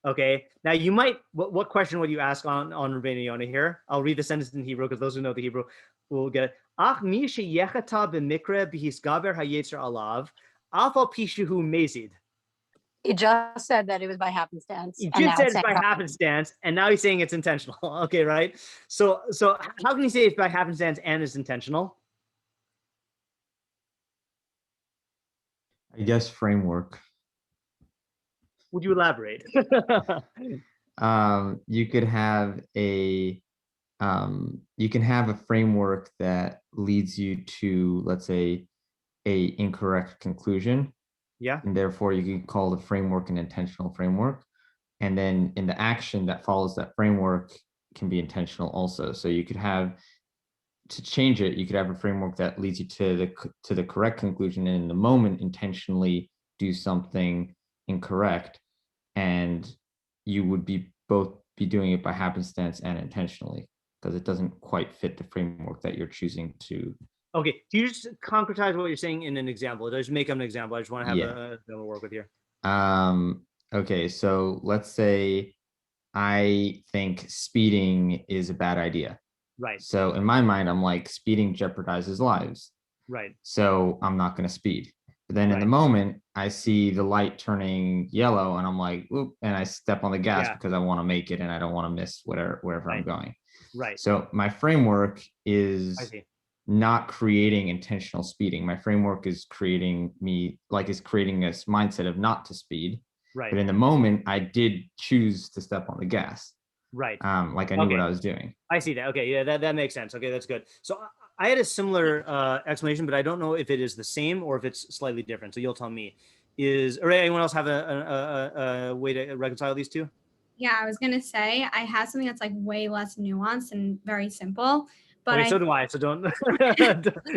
Okay, now you might, what question would you ask on Rabbeinu Yonah here? I'll read the sentence in Hebrew because those who know the Hebrew will get it. Ach mi sheyechata b'mikra behis gaber hayetzer alav, af al pi shehu mezid. He just said that it was by happenstance. He just said it's by happenstance, and now he's saying it's intentional. Okay, right? So how can you say it's by happenstance and it's intentional? I guess framework. Would you elaborate? You could have a framework that leads you to, let's say, a incorrect conclusion. Yeah. And therefore you can call the framework an intentional framework. And then in the action that follows that framework can be intentional also. So you could have, to change it, you could have a framework that leads you to the correct conclusion, and in the moment intentionally do something incorrect. And you would be doing it by happenstance and intentionally, because it doesn't quite fit the framework that you're choosing to. Okay, can you just concretize what you're saying in an example? Just make up an example. I just want to have a work with here. Okay, so let's say I think speeding is a bad idea. Right. So in my mind, I'm like, speeding jeopardizes lives. Right. So I'm not going to speed. But then in the moment, I see the light turning yellow and I'm like, whoop, and I step on the gas because I want to make it and I don't want to miss wherever I'm going. Right. So my framework is not creating intentional speeding. My framework is creating this mindset of not to speed. Right. But in the moment, I did choose to step on the gas. Right. Like I knew what I was doing. I see that. Okay. Yeah, that makes sense. Okay, that's good. So I had a similar explanation, but I don't know if it is the same or if it's slightly different. So you'll tell me. Anyone else have a way to reconcile these two? Yeah, I was gonna say I have something that's like way less nuanced and very simple. But so do I. So don't.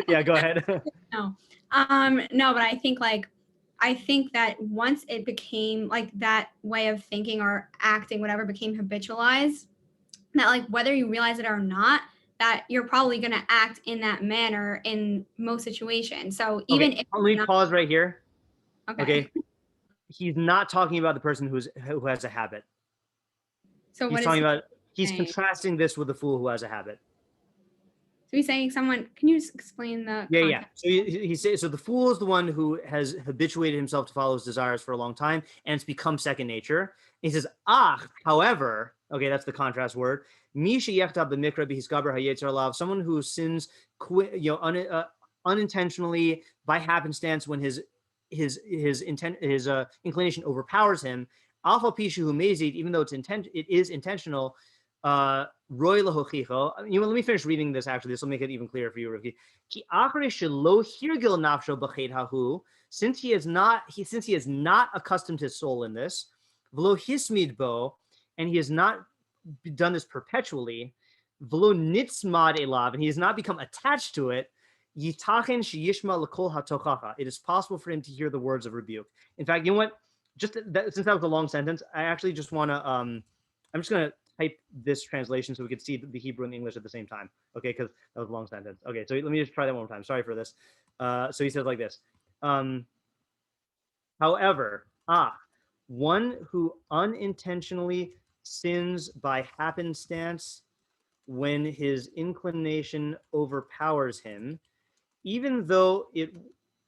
Yeah, go ahead. No, but I think that once it became like that way of thinking or acting, whatever, became habitualized, that like whether you realize it or not, that you're probably going to act in that manner in most situations. So even if let me pause right here. Okay. He's not talking about the person who has a habit. So he's contrasting this with the fool who has a habit. So he's saying can you just explain the context? So he says, so the fool is the one who has habituated himself to follow his desires for a long time, and it's become second nature. He says, however, okay, that's the contrast word. Someone who sins, unintentionally by happenstance when his inclination overpowers him. Alpha pishu mezid, even though it is intentional. Roy lahochicho. Let me finish reading this. Actually, this will make it even clearer for you, Rivki. Ki achre shelo hirgil nafsho b'chet hahu. Since he is not accustomed his soul in this, v'lo hismid bo, and he has not done this perpetually, v'lo nitzmad elav, and he has not become attached to it. Yitachen sheyishma l'kol hatochacha. It is possible for him to hear the words of rebuke. In fact, you know what? Since that was a long sentence, I actually just want to. I'm just gonna type this translation so we could see the Hebrew and the English at the same time. Okay, because that was a long sentence. Okay, so let me just try that one more time. Sorry for this. So he says like this. However, one who unintentionally sins by happenstance when his inclination overpowers him, even though it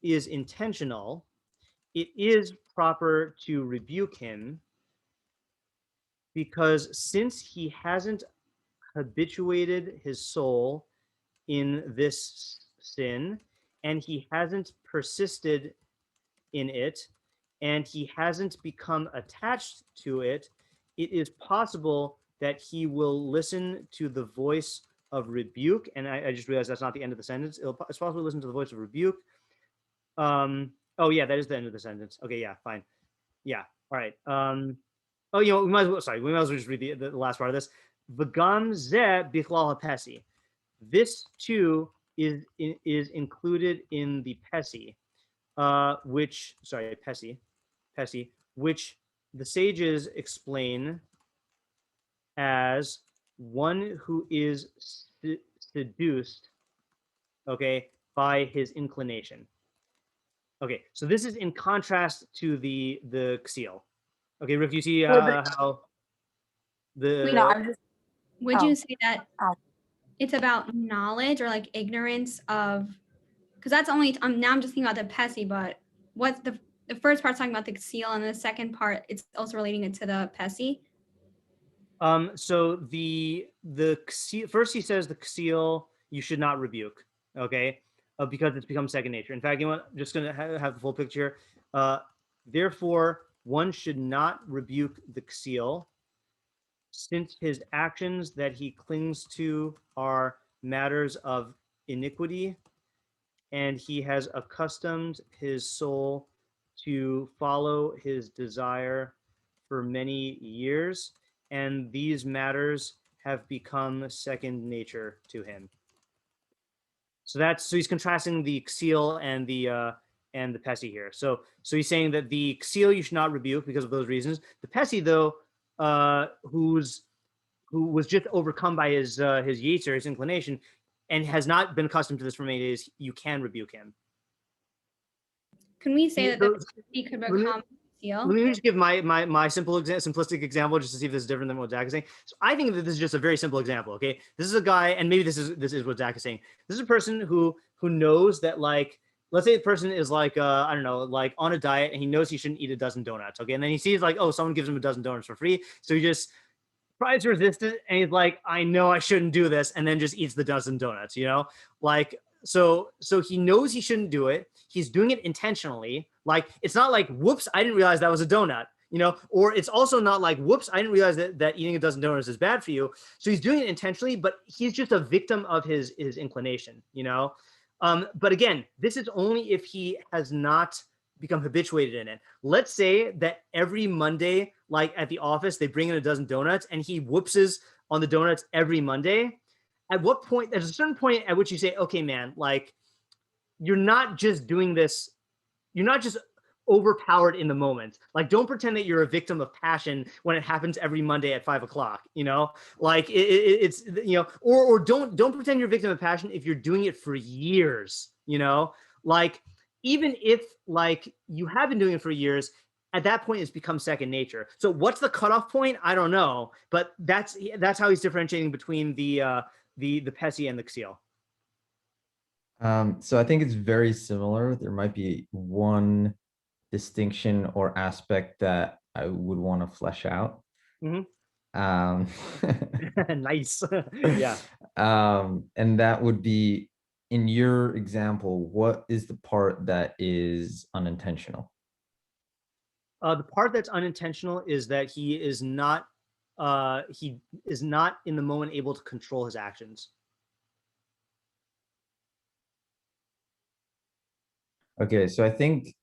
is intentional, it is proper to rebuke him, because since he hasn't habituated his soul in this sin, and he hasn't persisted in it, and he hasn't become attached to it, it is possible that he will listen to the voice of rebuke. And I just realized that's not the end of the sentence. It's possible to listen to the voice of rebuke. Oh yeah, that is the end of the sentence. Okay, yeah, fine. Yeah, all right. We might as well just read the last part of this. V'gam zeh bichlal ha-pesi. This too is included in the Pesi, Pesi, which the sages explain as one who is seduced, okay, by his inclination. Okay, so this is in contrast to the Ksil. Okay, Rick, you see how the... Would you say that it's about knowledge or like ignorance of, because that's only, now I'm just thinking about the Pesi, but what's the first part's talking about the Ksil, and the second part, it's also relating it to the Pesi? So the Ksil, first he says the Ksil you should not rebuke, okay, because it's become second nature. In fact, I'm just going to have the full picture. Therefore, one should not rebuke the Ksil, since his actions that he clings to are matters of iniquity, and he has accustomed his soul to follow his desire for many years, and these matters have become second nature to him. So he's contrasting the Ksil and the Pesi here. So he's saying that the Ksil you should not rebuke because of those reasons. The Pesi, though, who was just overcome by his yetzer, his inclination, and has not been accustomed to this for many days, you can rebuke him. Can we say that the Pesi could become Let me just give my simplistic example just to see if this is different than what Zach is saying. So I think that this is just a very simple example. Okay, this is a guy, and maybe this is what Zach is saying. This is a person who knows that, like, let's say the person is like I don't know, like on a diet, and he knows he shouldn't eat a dozen donuts. Okay, and then he sees like, oh, someone gives him a dozen donuts for free, so he just tries to resist it, and he's like, I know I shouldn't do this, and then just eats the dozen donuts. You know, like. So he knows he shouldn't do it. He's doing it intentionally. Like, it's not like, whoops, I didn't realize that was a donut, you know, or it's also not like, whoops, I didn't realize that eating a dozen donuts is bad for you. So he's doing it intentionally, but he's just a victim of his inclination, you know? But again, this is only if he has not become habituated in it. Let's say that every Monday, like at the office, they bring in a dozen donuts and he whoopses on the donuts every Monday. At what point, there's a certain point at which you say, okay, man, like, you're not just doing this, you're not just overpowered in the moment. Like, don't pretend that you're a victim of passion when it happens every Monday at 5 o'clock, you know, like it's, you know, or don't pretend you're a victim of passion if you're doing it for years, you know, like, even if like you have been doing it for years, at that point it's become second nature. So what's the cutoff point? I don't know, but that's how he's differentiating between the Pesi and the Ksil. So I think it's very similar. There might be one distinction or aspect that I would want to flesh out. Nice. Yeah. And that would be, in your example, what is the part that is unintentional? The part that's unintentional is that he is not in the moment able to control his actions. Okay, so I think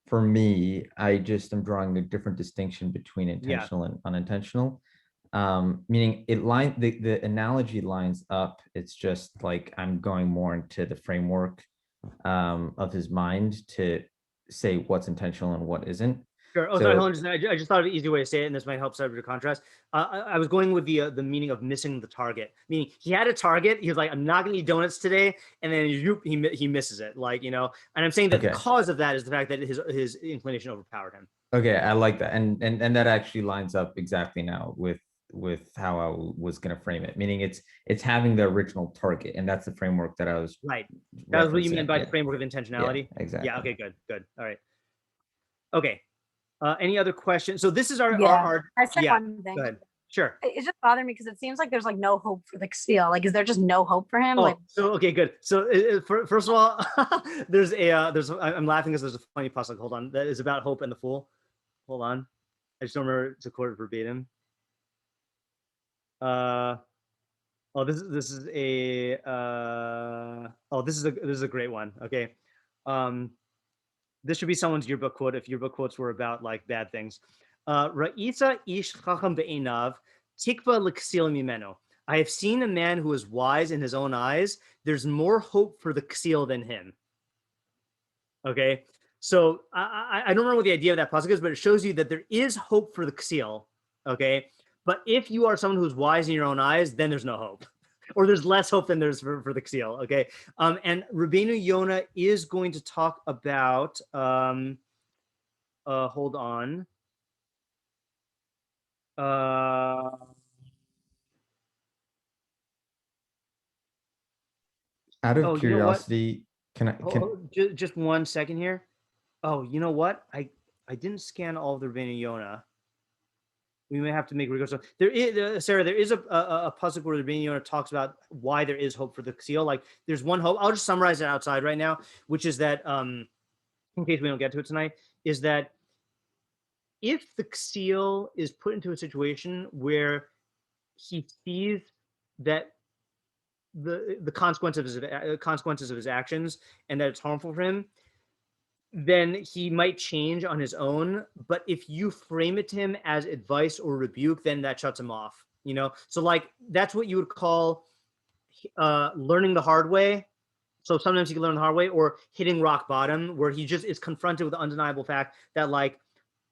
for me, I just am drawing a different distinction between intentional and unintentional. Meaning the analogy lines up. It's just like I'm going more into the framework of his mind to say what's intentional and what isn't. Sure. Oh, sorry, hold on. I just thought of an easy way to say it, and this might help separate the contrast. I was going with the meaning of missing the target. Meaning he had a target. He was like, I'm not going to eat donuts today, and then he misses it. Like, you know. And I'm saying that the cause of that is the fact that his inclination overpowered him. Okay, I like that, and that actually lines up exactly now with how I was going to frame it. Meaning it's having the original target, and that's the framework that I was right. That was what you meant by the framework of intentionality. Yeah, exactly. Yeah. Okay. Good. All right. Okay. Any other questions? So this is our I said one thing. Go ahead. Sure. It just bothered me because it seems like there's like no hope for the Ksil. Like, is there just no hope for him? Oh, like, so okay, good. So first of all, I'm laughing because there's a funny pasuk. Hold on, that is about hope and the fool. Hold on, I just don't remember to quote it verbatim. This is a great one. Okay. This should be someone's yearbook quote if yearbook quotes were about like bad things. Ra'isa ish chacham be'enav tikva l'ksil mimeno. I have seen a man who is wise in his own eyes. There's more hope for the Ksil than him. Okay, so I don't remember what the idea of that pasuk is, but it shows you that there is hope for the Ksil. Okay, but if you are someone who's wise in your own eyes, then there's no hope. Or there's less hope than there's for the Ksil, okay? And Rabbeinu Yonah is going to talk about, hold on. Out of curiosity, you know just 1 second here. Oh, you know what? I didn't scan all of the Rabbeinu Yonah. We may have to make recourse. So there is, Sarah, there is a pasuk where the Rabbeinu Yonah talks about why there is hope for the Ksil. Like, there's one hope. I'll just summarize it outside right now, which is that, in case we don't get to it tonight, is that if the Ksil is put into a situation where he sees that the consequences of his actions and that it's harmful for him, then he might change on his own. But if you frame it to him as advice or rebuke, then that shuts him off, you know? So like, that's what you would call learning the hard way. So sometimes you can learn the hard way, or hitting rock bottom, where he just is confronted with the undeniable fact that, like,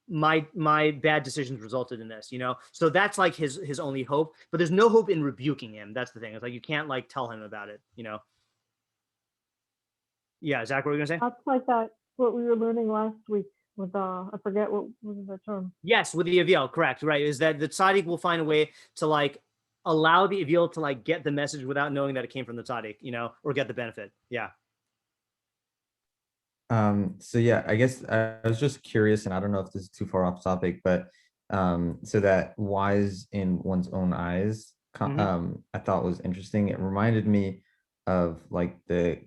my bad decisions resulted in this, so that's like his only hope, but there's no hope in rebuking him. That's the thing. It's like you can't like tell him about it. Yeah, Zach, what were you gonna say? That's like that what we were learning last week with I forget what was the term. Yes, with the Avil, correct, right? Is that the tzaddik will find a way to like allow the Avil to like get the message without knowing that it came from the tzaddik, or get the benefit. Yeah. So yeah, I guess I was just curious, and I don't know if this is too far off topic, but so that wise in one's own eyes, I thought was interesting. It reminded me of like the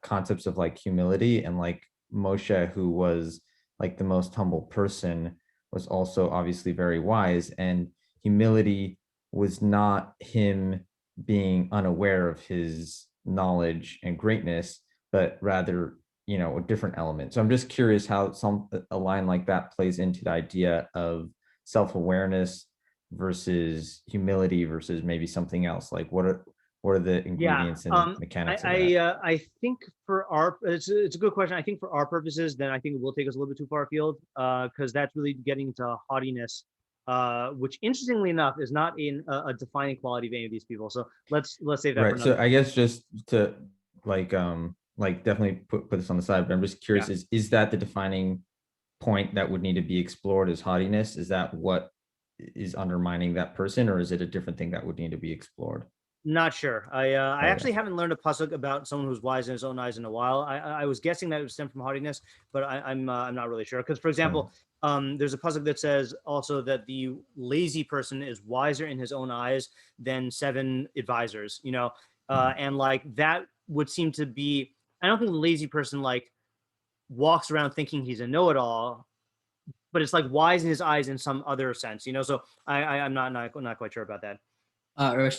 concepts of like humility, and like Moshe, who was like the most humble person, was also obviously very wise, and humility was not him being unaware of his knowledge and greatness, but rather a different element. So I'm just curious how a line like that plays into the idea of self-awareness versus humility versus maybe something else. Like what are the ingredients and mechanics of that? I think it's a good question. I think for our purposes, then I think it will take us a little bit too far afield, because that's really getting into haughtiness, which interestingly enough is not in a defining quality of any of these people. So let's save that. Right. So I guess just to like definitely put this on the side, but I'm just curious, is that the defining point that would need to be explored as haughtiness? Is that what is undermining that person, or is it a different thing that would need to be explored? Not sure. I actually haven't learned a pasuk about someone who's wise in his own eyes in a while. I was guessing that it would stem from haughtiness, but I'm not really sure. Because for example, there's a pasuk that says also that the lazy person is wiser in his own eyes than 7 advisors. And like that would seem to be. I don't think the lazy person like walks around thinking he's a know-it-all, but it's like wise in his eyes in some other sense. So I'm not quite sure about that.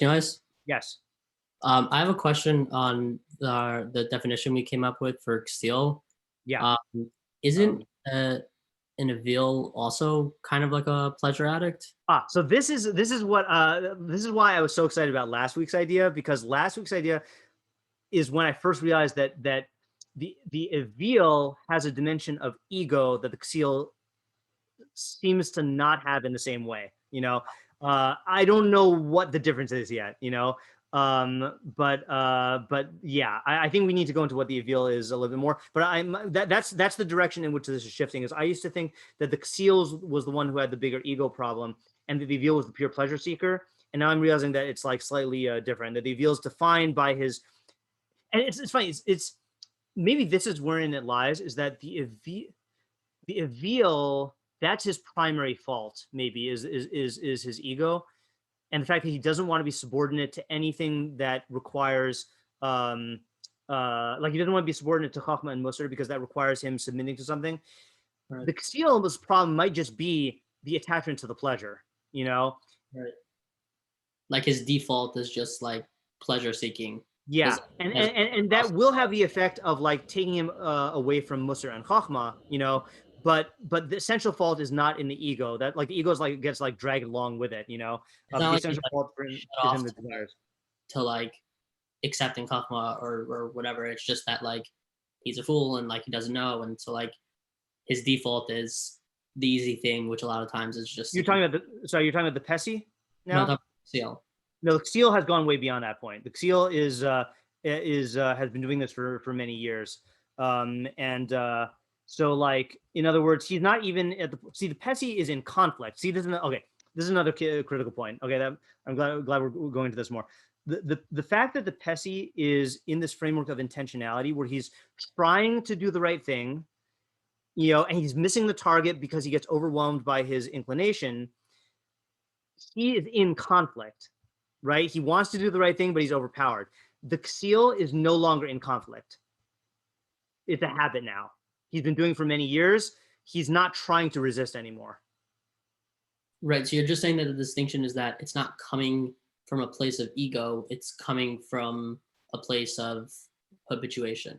Yes. Yes. I have a question on the definition we came up with for Ksil. Yeah. Isn't an Avil also kind of like a pleasure addict? So this is why I was so excited about last week's idea, because last week's idea is when I first realized that the Avil has a dimension of ego that the Ksil seems to not have in the same way. I don't know what the difference is yet. But yeah, I think we need to go into what the Avil is a little bit more. But that's the direction in which this is shifting. Is I used to think that the Ksil was the one who had the bigger ego problem, and that the Avil was the pure pleasure seeker. And now I'm realizing that it's like slightly different. That the Avil is defined by his. And it's funny. It's maybe this is wherein it lies. Is that the Avil? That's his primary fault. Maybe is his ego, and the fact that he doesn't want to be subordinate to anything that requires, like he doesn't want to be subordinate to Chachma and Musar because that requires him submitting to something. Right. The Ksil's problem might just be the attachment to the pleasure. Right. Like his default is just like pleasure seeking. Yeah, and that will have the effect of like taking him away from Musar and Chachma, but the essential fault is not in the ego. That like the ego is like gets like dragged along with it, the like essential fault for him is in the desires. To like accepting Chachma or whatever. It's just that like he's a fool and like he doesn't know, and so like his default is the easy thing, which a lot of times is just. You're talking about the Pesi now? No, the Ksil. No, the Ksil has gone way beyond that point. The Ksil has been doing this for many years, so like in other words, he's not even at the Pesi is in conflict. See, this is another critical point. Okay, that I'm glad we're going into this more. The fact that the Pesi is in this framework of intentionality, where he's trying to do the right thing, and he's missing the target because he gets overwhelmed by his inclination. He is in conflict. Right? He wants to do the right thing, but he's overpowered. The Ksil is no longer in conflict. It's a habit now. He's been doing it for many years. He's not trying to resist anymore. Right. So you're just saying that the distinction is that it's not coming from a place of ego. It's coming from a place of habituation.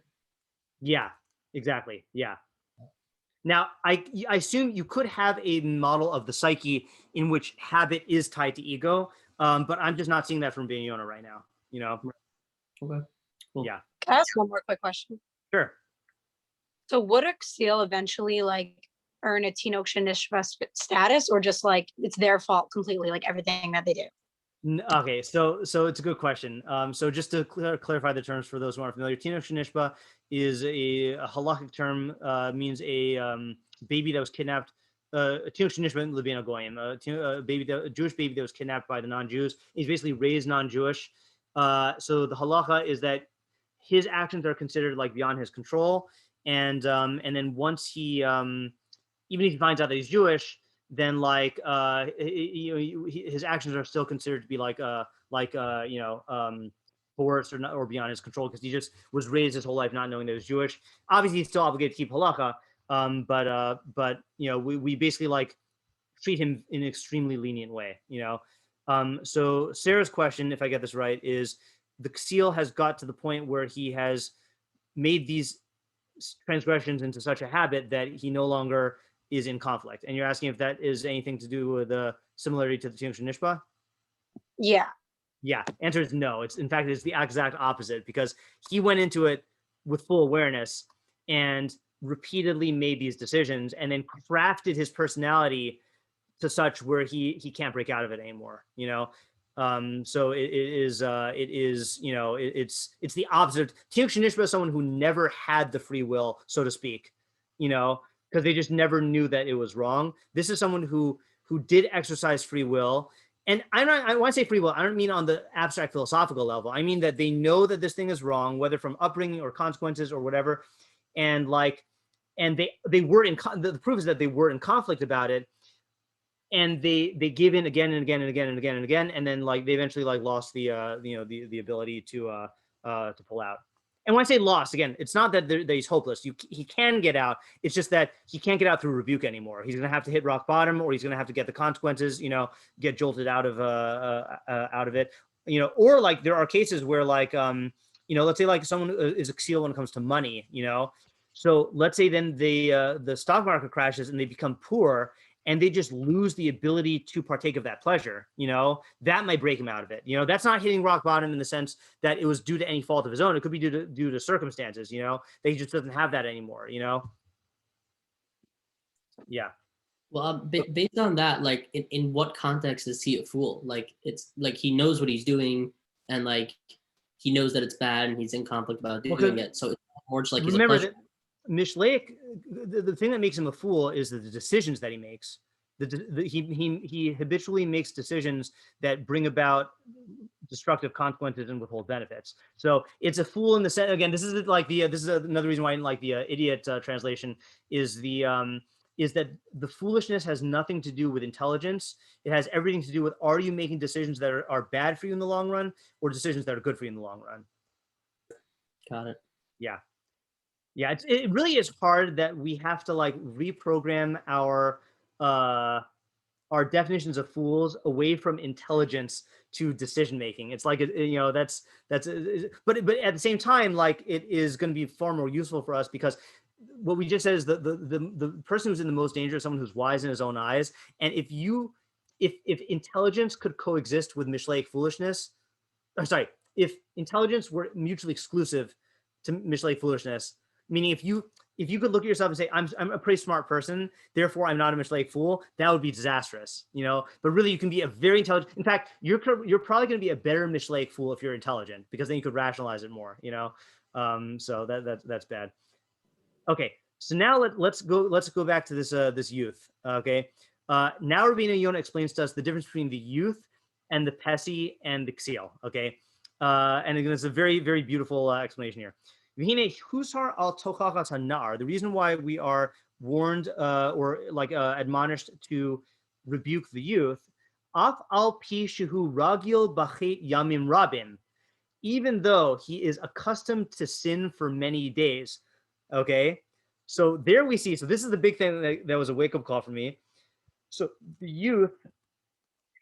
Yeah, exactly. Yeah. Now, I assume you could have a model of the psyche in which habit is tied to ego, but I'm just not seeing that from Rabbeinu Yonah right now. Okay. Cool. Yeah. Can I ask one more quick question? Sure. So would a Ksil eventually like earn a tinok shenishva status, or just like it's their fault completely, like everything that they do? Okay, so it's a good question. So just to clarify the terms for those who aren't familiar, tinok shenishba is a halakhic term, means a baby that was kidnapped. A tinok shenishba in Rabbeinu Goyim, a Jewish baby that was kidnapped by the non-Jews. He's basically raised non-Jewish. So the halacha is that his actions are considered like beyond his control, and then once he even if he finds out that he's Jewish, then like his actions are still considered to be coerced or beyond his control, because he just was raised his whole life not knowing that he was Jewish. Obviously, he's still obligated to keep halacha, but we basically like treat him in an extremely lenient way. So Sarah's question, if I get this right, is the Ksil has got to the point where he has made these transgressions into such a habit that he no longer is in conflict. And you're asking if that is anything to do with the similarity to the tinok shenishba? Yeah. Yeah. Answer is no. It's in fact, it's the exact opposite, because he went into it with full awareness and repeatedly made these decisions and then crafted his personality to such where he can't break out of it anymore. So it's the opposite. Tinok shenishba is someone who never had the free will, so to speak, because they just never knew that it was wrong. This is someone who did exercise free will. And I want to say free will, I don't mean on the abstract philosophical level. I mean that they know that this thing is wrong, whether from upbringing or consequences or whatever. And they were the proof is that they were in conflict about it. And they give in again and again and again and again and again, and then like they eventually like lost the ability to pull out. And when I say lost, again, it's not that he's hopeless. He can get out. It's just that he can't get out through rebuke anymore. He's gonna have to hit rock bottom, or he's gonna have to get the consequences. Get jolted out of it. Or like there are cases where like let's say like someone is a Ksil when it comes to money. So let's say then the stock market crashes and they become poor, and they just lose the ability to partake of that pleasure, that might break him out of it. That's not hitting rock bottom in the sense that it was due to any fault of his own. It could be due to circumstances, that he just doesn't have that anymore, Yeah. Well, based on that, like in what context is he a fool? Like it's like he knows what he's doing, and like he knows that it's bad, and he's in conflict about doing it. So it's more just like remember that Mishleic, the thing that makes him a fool is the decisions that he makes. He habitually makes decisions that bring about destructive consequences and withhold benefits. So it's a fool in the sense. Again, this is another reason why I didn't like the idiot translation is that the foolishness has nothing to do with intelligence. It has everything to do with, are you making decisions that are bad for you in the long run, or decisions that are good for you in the long run? Got it. Yeah. Yeah, it really is hard that we have to like reprogram our definitions of fools away from intelligence to decision making. It's like but at the same time, like it is going to be far more useful for us, because what we just said is the person who's in the most danger is someone who's wise in his own eyes. And if intelligence could coexist with Mishleic foolishness, if intelligence were mutually exclusive to Mishleic foolishness, meaning if you could look at yourself and say, I'm a pretty smart person, therefore I'm not a Mishleic fool, that would be disastrous, But really, you can be a very intelligent. In fact, you're probably going to be a better Mishleic fool if you're intelligent, because then you could rationalize it more, So that's bad. Okay, so now let's go back to this youth. Okay, now Rabbeinu Yonah explains to us the difference between the youth and the Pesi and the Ksil. Okay, and again, it's a very, very beautiful explanation here. The reason why we are warned or admonished to rebuke the youth, even though he is accustomed to sin for many days. Okay, so there we see. So this is the big thing that was a wake-up call for me. So the youth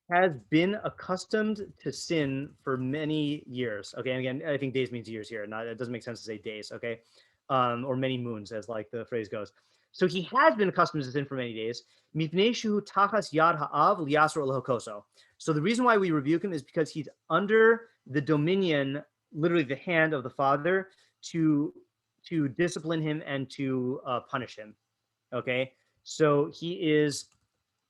has been accustomed to sin for many years. Okay, and again, I think days means years here. It doesn't make sense to say days. Okay, or many moons, as like the phrase goes. So he has been accustomed to sin for many days. So the reason why we rebuke him is because he's under the dominion, literally the hand of the Father, to discipline him and to punish him. Okay, So he is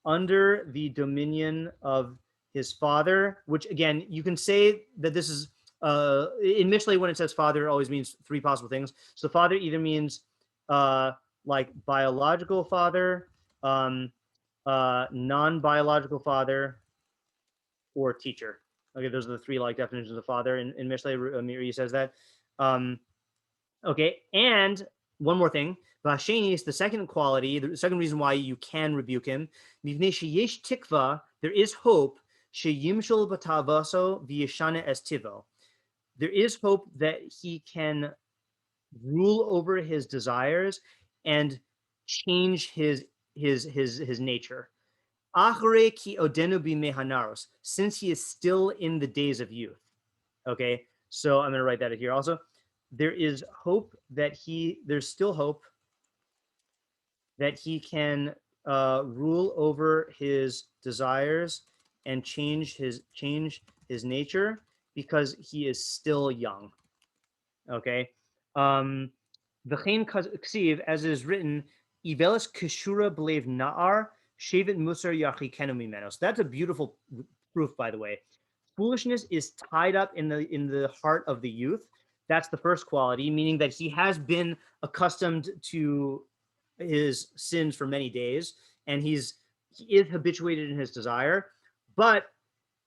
under the dominion of his father, which again, you can say that this is in Mishlei, when it says father, it always means three possible things. So father either means like biological father, non-biological father, or teacher. Okay, those are the three like definitions of father in Mishlei. Miri says that. Okay, and one more thing. Vasheni is the second quality, the second reason why you can rebuke him. Mivnei sheyesh tikva, there is hope. Sheyimshul batavaso v'yeshana es tivo. There is hope that he can rule over his desires and change his nature. Achere ki odenu b'mehanaros, since he is still in the days of youth. Okay, so I'm going to write that here also. There is hope that there's still hope that he can rule over his desires and change his nature because he is still young. Okay. The Ksil, as it is written, Ivelis Kishura B'lev Naar, Shevet Musar Yachikenu Mimeno. So that's a beautiful proof, by the way. Foolishness is tied up in the heart of the youth. That's the first quality, meaning that he has been accustomed to his sins for many days, and he is habituated in his desire, but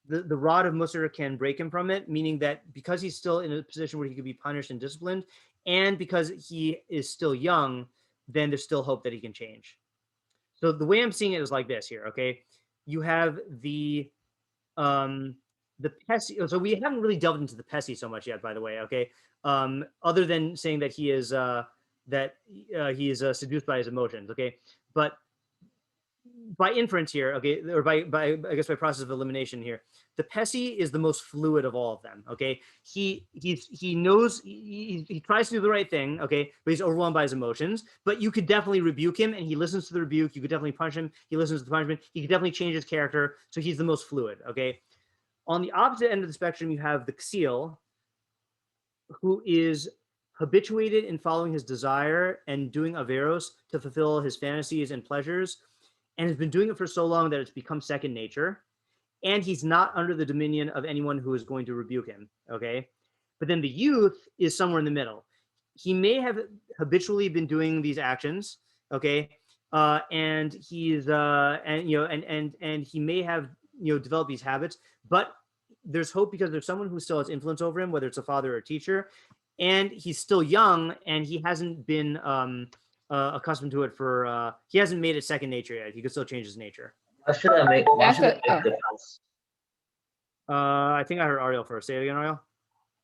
the rod of Musar can break him from it, meaning that because he's still in a position where he could be punished and disciplined, and because he is still young, then there's still hope that he can change. So the way I'm seeing it is like this here, okay? You have the Pesi. So we haven't really delved into the Pesi so much yet, by the way, okay? Other than saying that he is seduced by his emotions, okay? But by inference here, okay, or by I guess by process of elimination here, the Pesi is the most fluid of all of them. Okay, he knows he tries to do the right thing. Okay, but he's overwhelmed by his emotions. But you could definitely rebuke him, and he listens to the rebuke. You could definitely punish him. He listens to the punishment. He could definitely change his character. So he's the most fluid. Okay, on the opposite end of the spectrum, you have the Ksil, who is habituated in following his desire and doing averos to fulfill his fantasies and pleasures, and has been doing it for so long that it's become second nature. And he's not under the dominion of anyone who is going to rebuke him. Okay. But then the youth is somewhere in the middle. He may have habitually been doing these actions. Okay. And he's and he may have developed these habits, but there's hope because there's someone who still has influence over him, whether it's a father or a teacher, and he's still young and he hasn't been accustomed to it for he hasn't made it second nature yet. He could still change his nature. Why should that make a difference? I think I heard Ariel first. Say it again, Ariel.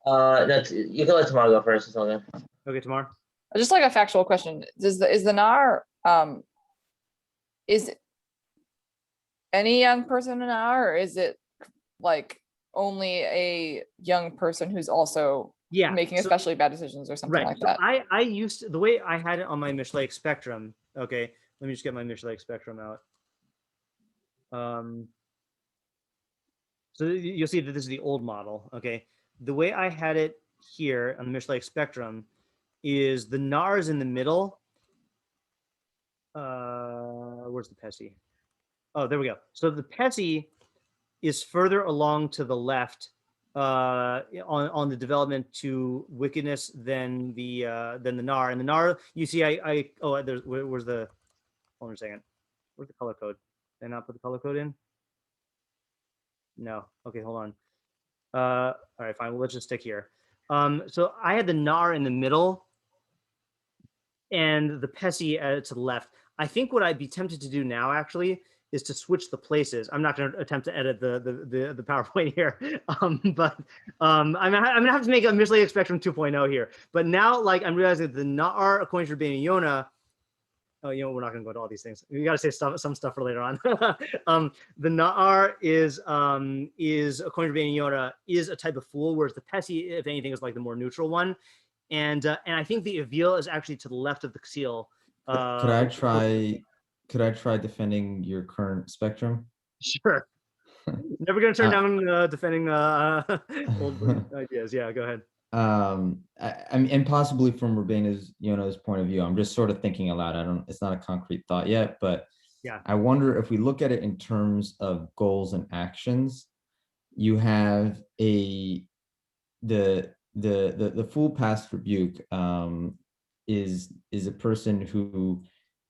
That's you can let Tamar go first. It's all good. Okay, Tamar. Just like a factual question. Is the Naar is any young person a Naar, or is it like only a young person who's also making especially bad decisions or something like that? I used to, the way I had it on my Mishleic spectrum. Okay, let me just get my Mishleic spectrum out. So you'll see that this is the old model. Okay, the way I had it here on the Mishleic spectrum is the Naar is in the middle. Where's the Pesi? Oh, there we go. So the Pesi is further along to the left on the development to wickedness than the Naar. And the Naar, you see, where's the? Hold on a second. Where's the color code? Did I not put the color code in? No. Okay, hold on. All right, fine. Well, let's just stick here. So I had the Naar in the middle and the Pesi to the left. I think what I'd be tempted to do now actually is to switch the places. I'm not going to attempt to edit the PowerPoint here, but I'm gonna have to make a Mishlei Spectrum 2.0 here. But now, like, I'm realizing that the Naar, according to Rabbeinu Yonah, we're not going to go to all these things. We got to say some stuff for later on. The Naar is according to Rabbeinu Yonah, is a type of fool, whereas the Pesi, if anything, is like the more neutral one. And I think the Avil is actually to the left of the Ksil. Could I try defending your current spectrum? Sure. Never going to turn down defending old ideas. Yeah, go ahead. I mean, and possibly from Rabbeinu Yonah's point of view, I'm just sort of thinking aloud. It's not a concrete thought yet, but yeah, I wonder if we look at it in terms of goals and actions, you have the full past rebuke is a person who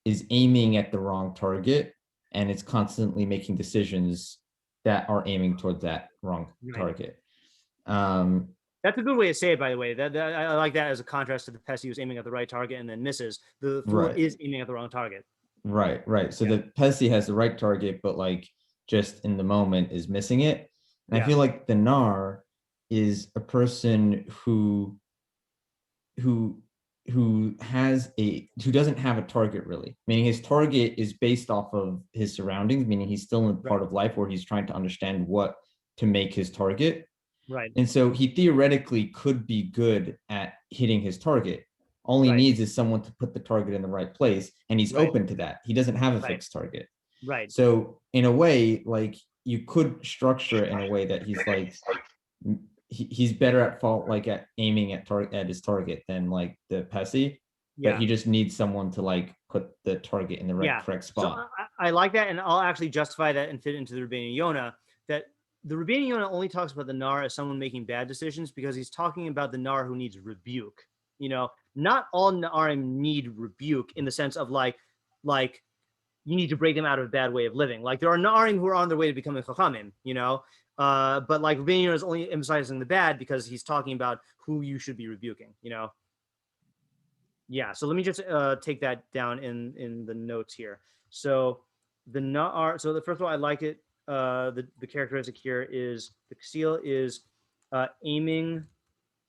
is aiming at the wrong target and is constantly making decisions that are aiming towards that wrong target. That's a good way to say it, by the way. That I like that as a contrast to the Pesi who's aiming at the right target and then misses. The fool is aiming at the wrong target. Right. So the Pesi has the right target, but like just in the moment is missing it. And I feel like the Naar is a person who doesn't have a target really, meaning his target is based off of his surroundings, meaning he's still in a part of life where he's trying to understand what to make his target. Right. And so he theoretically could be good at hitting his target. All he needs is someone to put the target in the right place, and he's open to that. He doesn't have a fixed target. Right. So in a way, like you could structure it in a way that he's like he's better at at aiming at his target than like the Pesi. But he just needs someone to like put the target in the correct spot. So I like that, and I'll actually justify that and fit into the Rabbeinu Yonah, that the Rabbeinu Yonah only talks about the Naar as someone making bad decisions because he's talking about the Naar who needs rebuke. Not all Naarim need rebuke in the sense of like you need to break them out of a bad way of living. Like there are Naarim who are on their way to becoming Chachamim, but like Rabbeinu Yonah is only emphasizing the bad because he's talking about who you should be rebuking, Yeah, so let me just take that down in the notes here. So the Naar, so the first of all, I like it. The characteristic here is the Ksil is aiming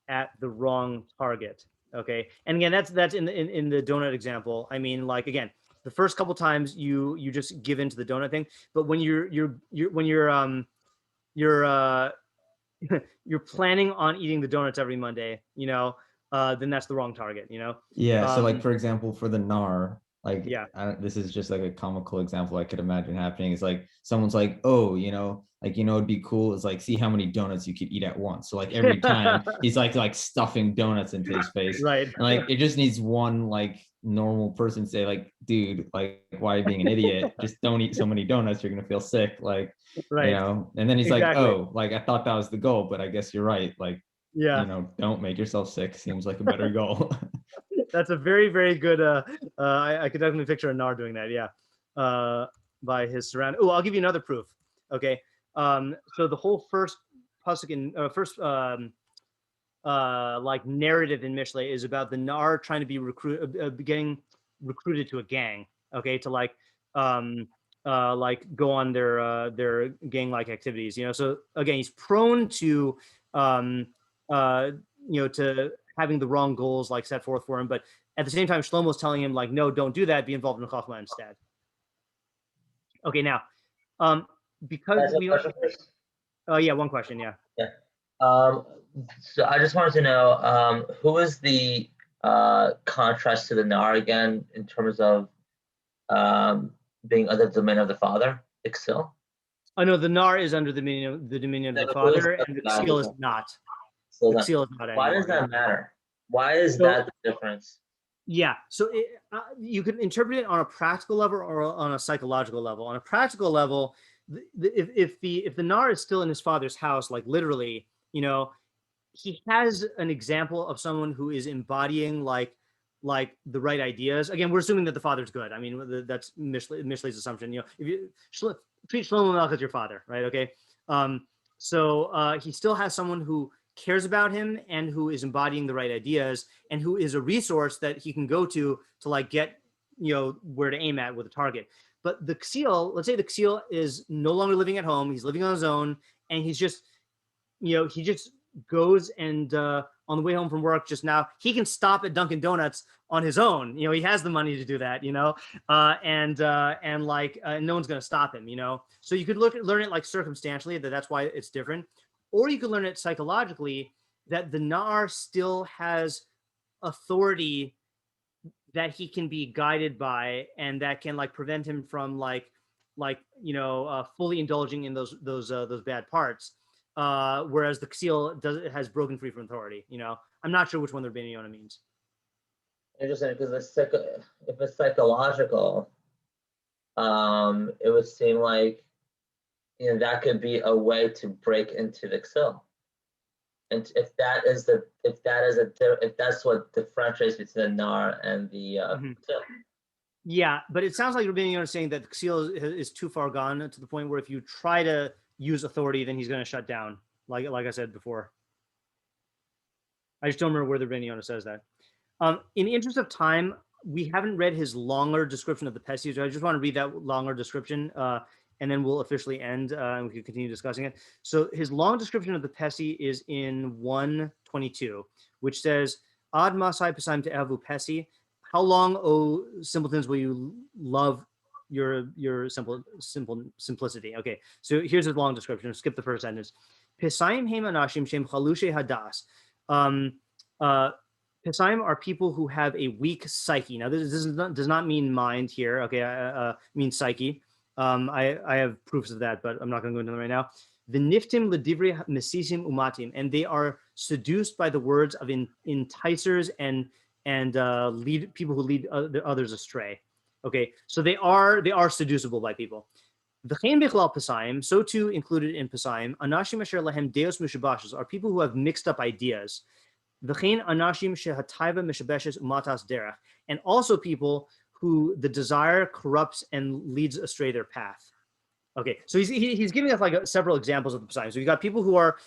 at the wrong target. Okay, and again, that's in the donut example. I mean, like again, the first couple times you just give into the donut thing, but when you're you're planning on eating the donuts every Monday, then that's the wrong target. Yeah. So like for example, for the Naar, like this is just like a comical example I could imagine happening. It's like someone's like, oh, it'd be cool. It's like, see how many donuts you could eat at once. So like every time he's like stuffing donuts into his face. Right. And like it just needs one like normal person say like, dude, like why are you being an idiot? Just don't eat so many donuts. You're gonna feel sick. Like, and then he's like, oh, like I thought that was the goal, but I guess you're right. Like, don't make yourself sick. Seems like a better goal. That's a very, very good. I could definitely picture a Naar doing that. Yeah, by his surround. Oh, I'll give you another proof. Okay, so the whole first pasuk in like narrative in Mishlei is about the Naar trying to be getting recruited to a gang. Okay, to like go on their gang-like activities. So again, he's prone to to having the wrong goals like set forth for him, but at the same time, Shlomo's telling him like, no, don't do that. Be involved in Chachma instead. Okay, now, because we don't. Yeah, one question. Yeah. Yeah. So I just wanted to know who is the contrast to the Naar again in terms of being under the domain of the father, the Ksil? Oh no, the Naar is under the dominion of the father, and the Ksil is not. So why does that matter? Why is that the difference? Yeah, so you can interpret it on a practical level or on a psychological level. On a practical level, if the Naar is still in his father's house, like literally, he has an example of someone who is embodying like the right ideas. Again, we're assuming that the father's good. I mean, that's Mishlei's assumption. If you treat Shlomo Melech as your father, right? Okay, so he still has someone who cares about him and who is embodying the right ideas and who is a resource that he can go to like get where to aim at with a target. But the Ksil, let's say the Ksil is no longer living at home, he's living on his own, and he's just he just goes and on the way home from work, just now he can stop at Dunkin' Donuts on his own. He has the money to do that, and no one's going to stop him. So you could learn it like circumstantially, that's why it's different. Or you could learn it psychologically, that the Naar still has authority that he can be guided by, and that can like prevent him from fully indulging in those bad parts. whereas the Ksil has broken free from authority. I'm not sure which one the Rabbeinu Yonah means. Interesting, because if it's psychological, it would seem like that could be a way to break into the Ksil. And if that's what differentiates between the Naar and the Ksil. Yeah, but it sounds like Rabbeinu Yonah is saying that the Ksil is too far gone to the point where if you try to use authority, then he's going to shut down. Like I said before. I just don't remember where the Rabbeinu Yonah says that. In the interest of time, we haven't read his longer description of the Pesi, so I just want to read that longer description, and then we'll officially end, and we can continue discussing it. So his long description of the Pesi is in 122, which says, Ad masai pesaim te'avu Pesi. How long, O simpletons, will you love your simplicity? Okay, so here's his long description. Skip the first sentence. Pesaim heim anashim shem chalushe hadas. Pesaim are people who have a weak psyche. Now, this does not mean mind here. Okay, means psyche. I have proofs of that, but I'm not going to go into them right now. V'niftim ledivri mesisim umatim, and they are seduced by the words of enticers and lead people who lead others astray. Okay, so they are seducible by people. V'chein bichlal pesaim, so too included in pesaim, anashim asher lahem deos mishabashos, are people who have mixed up ideas. V'chein anashim shehataiva mishabeshes umatas derech, and also people who the desire corrupts and leads astray their path. Okay, so he's giving us like several examples of the pesaim. So you've got people who are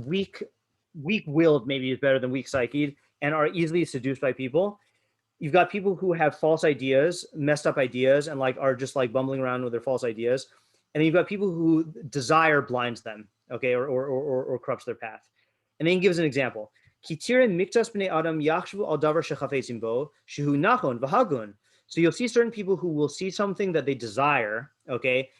weak-willed, maybe is better than weak-psyched, and are easily seduced by people. You've got people who have false ideas, messed up ideas, and like are just like bumbling around with their false ideas. And then you've got people who desire blinds them, okay, or corrupts their path. And then he gives an example. So you'll see certain people who will see something that they desire, okay,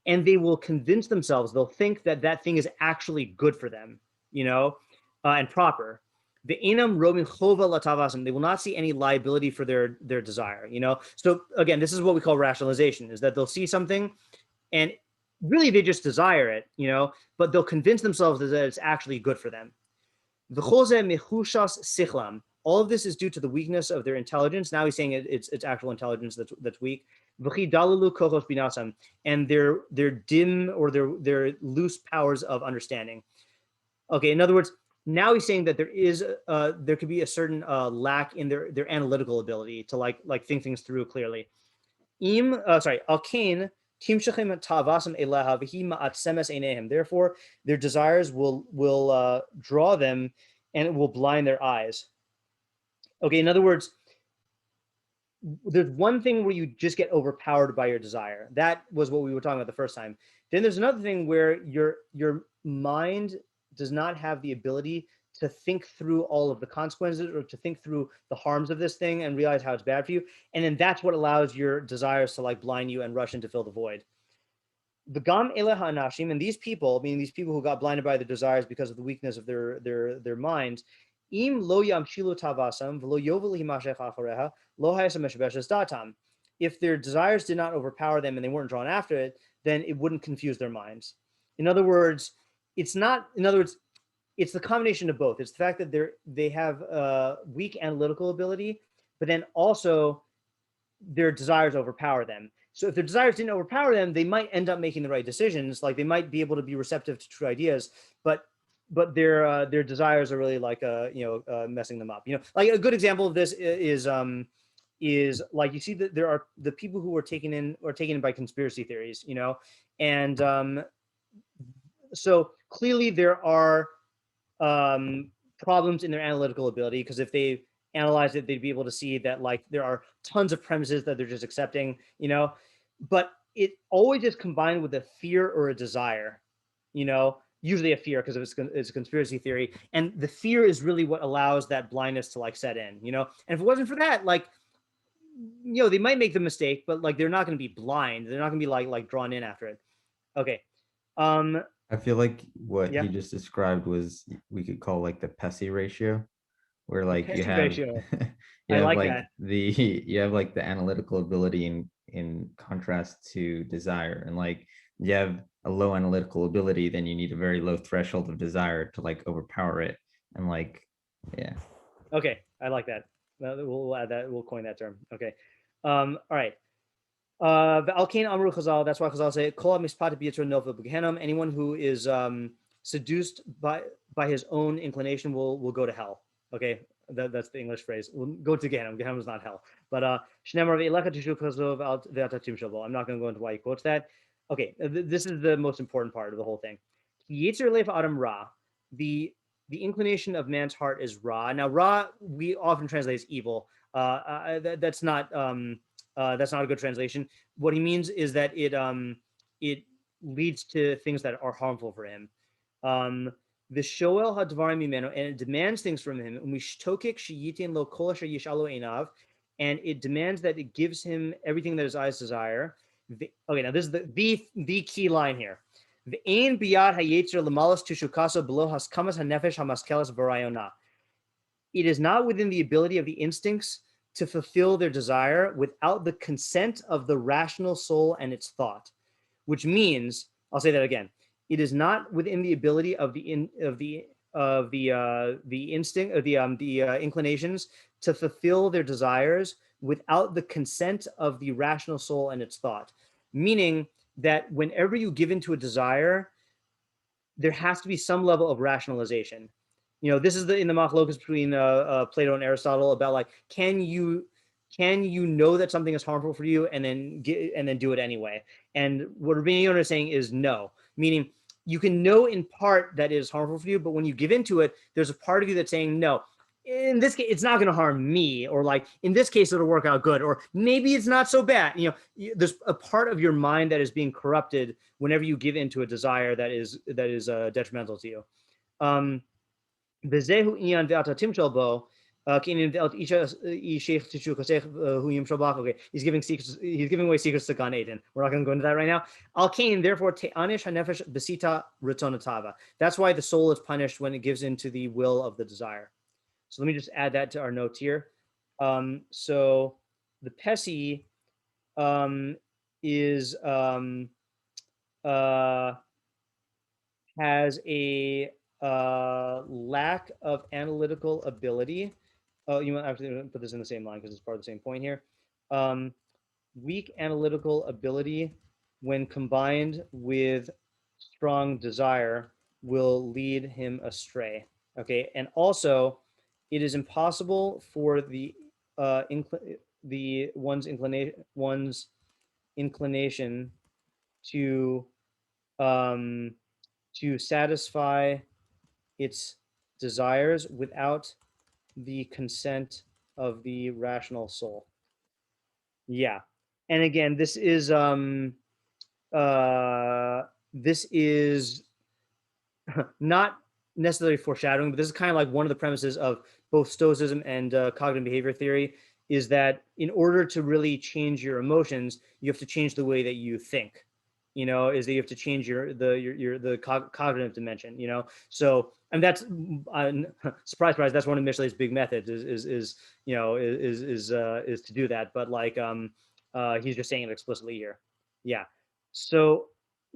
and they will convince themselves, they'll think that that thing is actually good for them, and proper. They will not see any liability for their desire, So again, this is what we call rationalization, is that they'll see something and really they just desire it, but they'll convince themselves that it's actually good for them. All of this is due to the weakness of their intelligence. Now he's saying it's actual intelligence that's weak. And their dim or their loose powers of understanding. Okay, in other words, now he's saying that there could be a certain lack in their analytical ability to like think things through clearly. Therefore, their desires will draw them and it will blind their eyes. Okay, in other words, there's one thing where you just get overpowered by your desire. That was what we were talking about the first time. Then there's another thing where your mind does not have the ability to think through all of the consequences or to think through the harms of this thing and realize how it's bad for you. And then that's what allows your desires to like blind you and rush in to fill the void. The gam eleha anashim, and these people, meaning these people who got blinded by their desires because of the weakness of their minds, im lo yamshilu tavasam v'lo yovel himashech achareha lo hayasam meshbeshes datam. If their desires did not overpower them and they weren't drawn after it, then it wouldn't confuse their minds. In other words, it's the combination of both. It's the fact that they have weak analytical ability, but then also their desires overpower them. So if their desires didn't overpower them, they might end up making the right decisions. Like they might be able to be receptive to true ideas, but their desires are really like messing them up. Like a good example of this is like you see that there are the people who are taken in by conspiracy theories, and so clearly there are problems in their analytical ability, because if they analyzed it, they'd be able to see that like there are tons of premises that they're just accepting, but it always is combined with a fear or a desire, usually a fear because it's a conspiracy theory. And the fear is really what allows that blindness to like set in, and if it wasn't for that, like, they might make the mistake, but like, they're not going to be blind. They're not going to be like drawn in after it. Okay. I feel like what he just described was we could call like the Pesi ratio, where like you have you have like the analytical ability in contrast to desire, and like you have a low analytical ability, then you need a very low threshold of desire to like overpower it. And like, yeah. Okay, I like that. We'll add that. We'll coin that term. Okay. All right. V'alkein amru Chazal. That's why Chazal say, "Kol mispata b'yitzur nofel b'gehenom." Anyone who is seduced by his own inclination will go to hell. Okay, that's the English phrase. We'll go to Gehenna. Gehenna is not hell. But Shnemar ve'elecha tishu chazov al ve'atatim shavo. I'm not going to go into why he quotes that. Okay, this is the most important part of the whole thing. Yetzer lev adam ra. The inclination of man's heart is ra. Now, ra we often translate as evil. That's not a good translation. What he means is that it leads to things that are harmful for him. The shoel hadvarim mimeno, and it demands things from him. And it demands that it gives him everything that his eyes desire. Okay, now this is the key line here. It is not within the ability of the instincts to fulfill their desire without the consent of the rational soul and its thought, which means, I'll say that again. It is not within the ability of the instinct, of the inclinations to fulfill their desires without the consent of the rational soul and its thought. Meaning that whenever you give into a desire, there has to be some level of rationalization. You know, this is in the machlokas between Plato and Aristotle about like, can you know that something is harmful for you and then do it anyway? And what Rabbeinu Yonah is saying is no, meaning you can know in part that it is harmful for you, but when you give into it, there's a part of you that's saying no. In this case, it's not going to harm me, or like in this case, it'll work out good, or maybe it's not so bad. You know, there's a part of your mind that is being corrupted whenever you give into a desire that is detrimental to you. He's giving secrets. He's giving away secrets to Gan Eden. We're not going to go into that right now. Al Kain, therefore, te'anish hanefesh besita ritonatava. That's why the soul is punished when it gives into the will of the desire. So let me just add that to our notes here. So the Pesi has a lack of analytical ability. Oh, you want actually put this in the same line because it's part of the same point here. Weak analytical ability, when combined with strong desire, will lead him astray. Okay, and also, it is impossible for one's inclination to satisfy its desires without the consent of the rational soul. Yeah, and again, this is not necessarily foreshadowing, but this is kind of like one of the premises of both Stoicism and cognitive behavior theory, is that in order to really change your emotions, you have to change the way that you think. You know, is that you have to change the cognitive dimension. You know, so and that's surprise, that's one of Mishlei's big methods is to do that. But like he's just saying it explicitly here. Yeah. So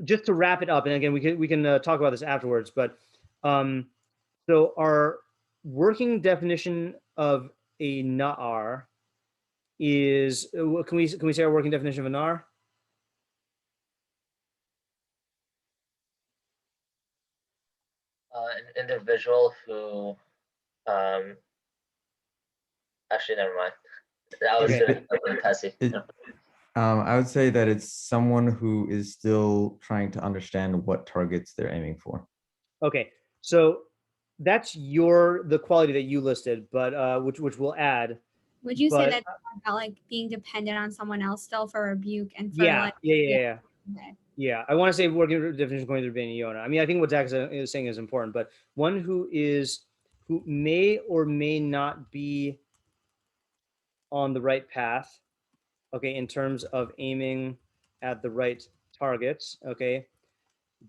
just to wrap it up, and again, we can talk about this afterwards. But so our working definition of a Naar is, can we say our working definition of a Naar? An individual who, actually, never mind. That was Pesi. I would say that it's someone who is still trying to understand what targets they're aiming for. Okay, so that's the quality that you listed, but which we'll add. Would you say that about like being dependent on someone else still for rebuke and for yeah. Okay. Yeah, I want to say working definition going to Rabbeinu Yonah. I mean, I think what Zach is saying is important, but one who may or may not be on the right path, okay, in terms of aiming at the right targets, okay,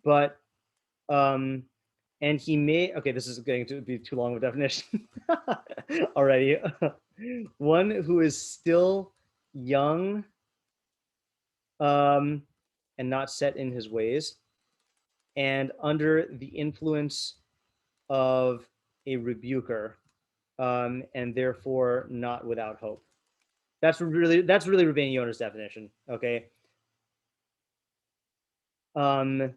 but and he may, okay, this is going to be too long of a definition already. One who is still young and not set in his ways. and under the influence of a rebuker, and therefore not without hope. That's really Rabbeinu Yonah's definition. Okay. Not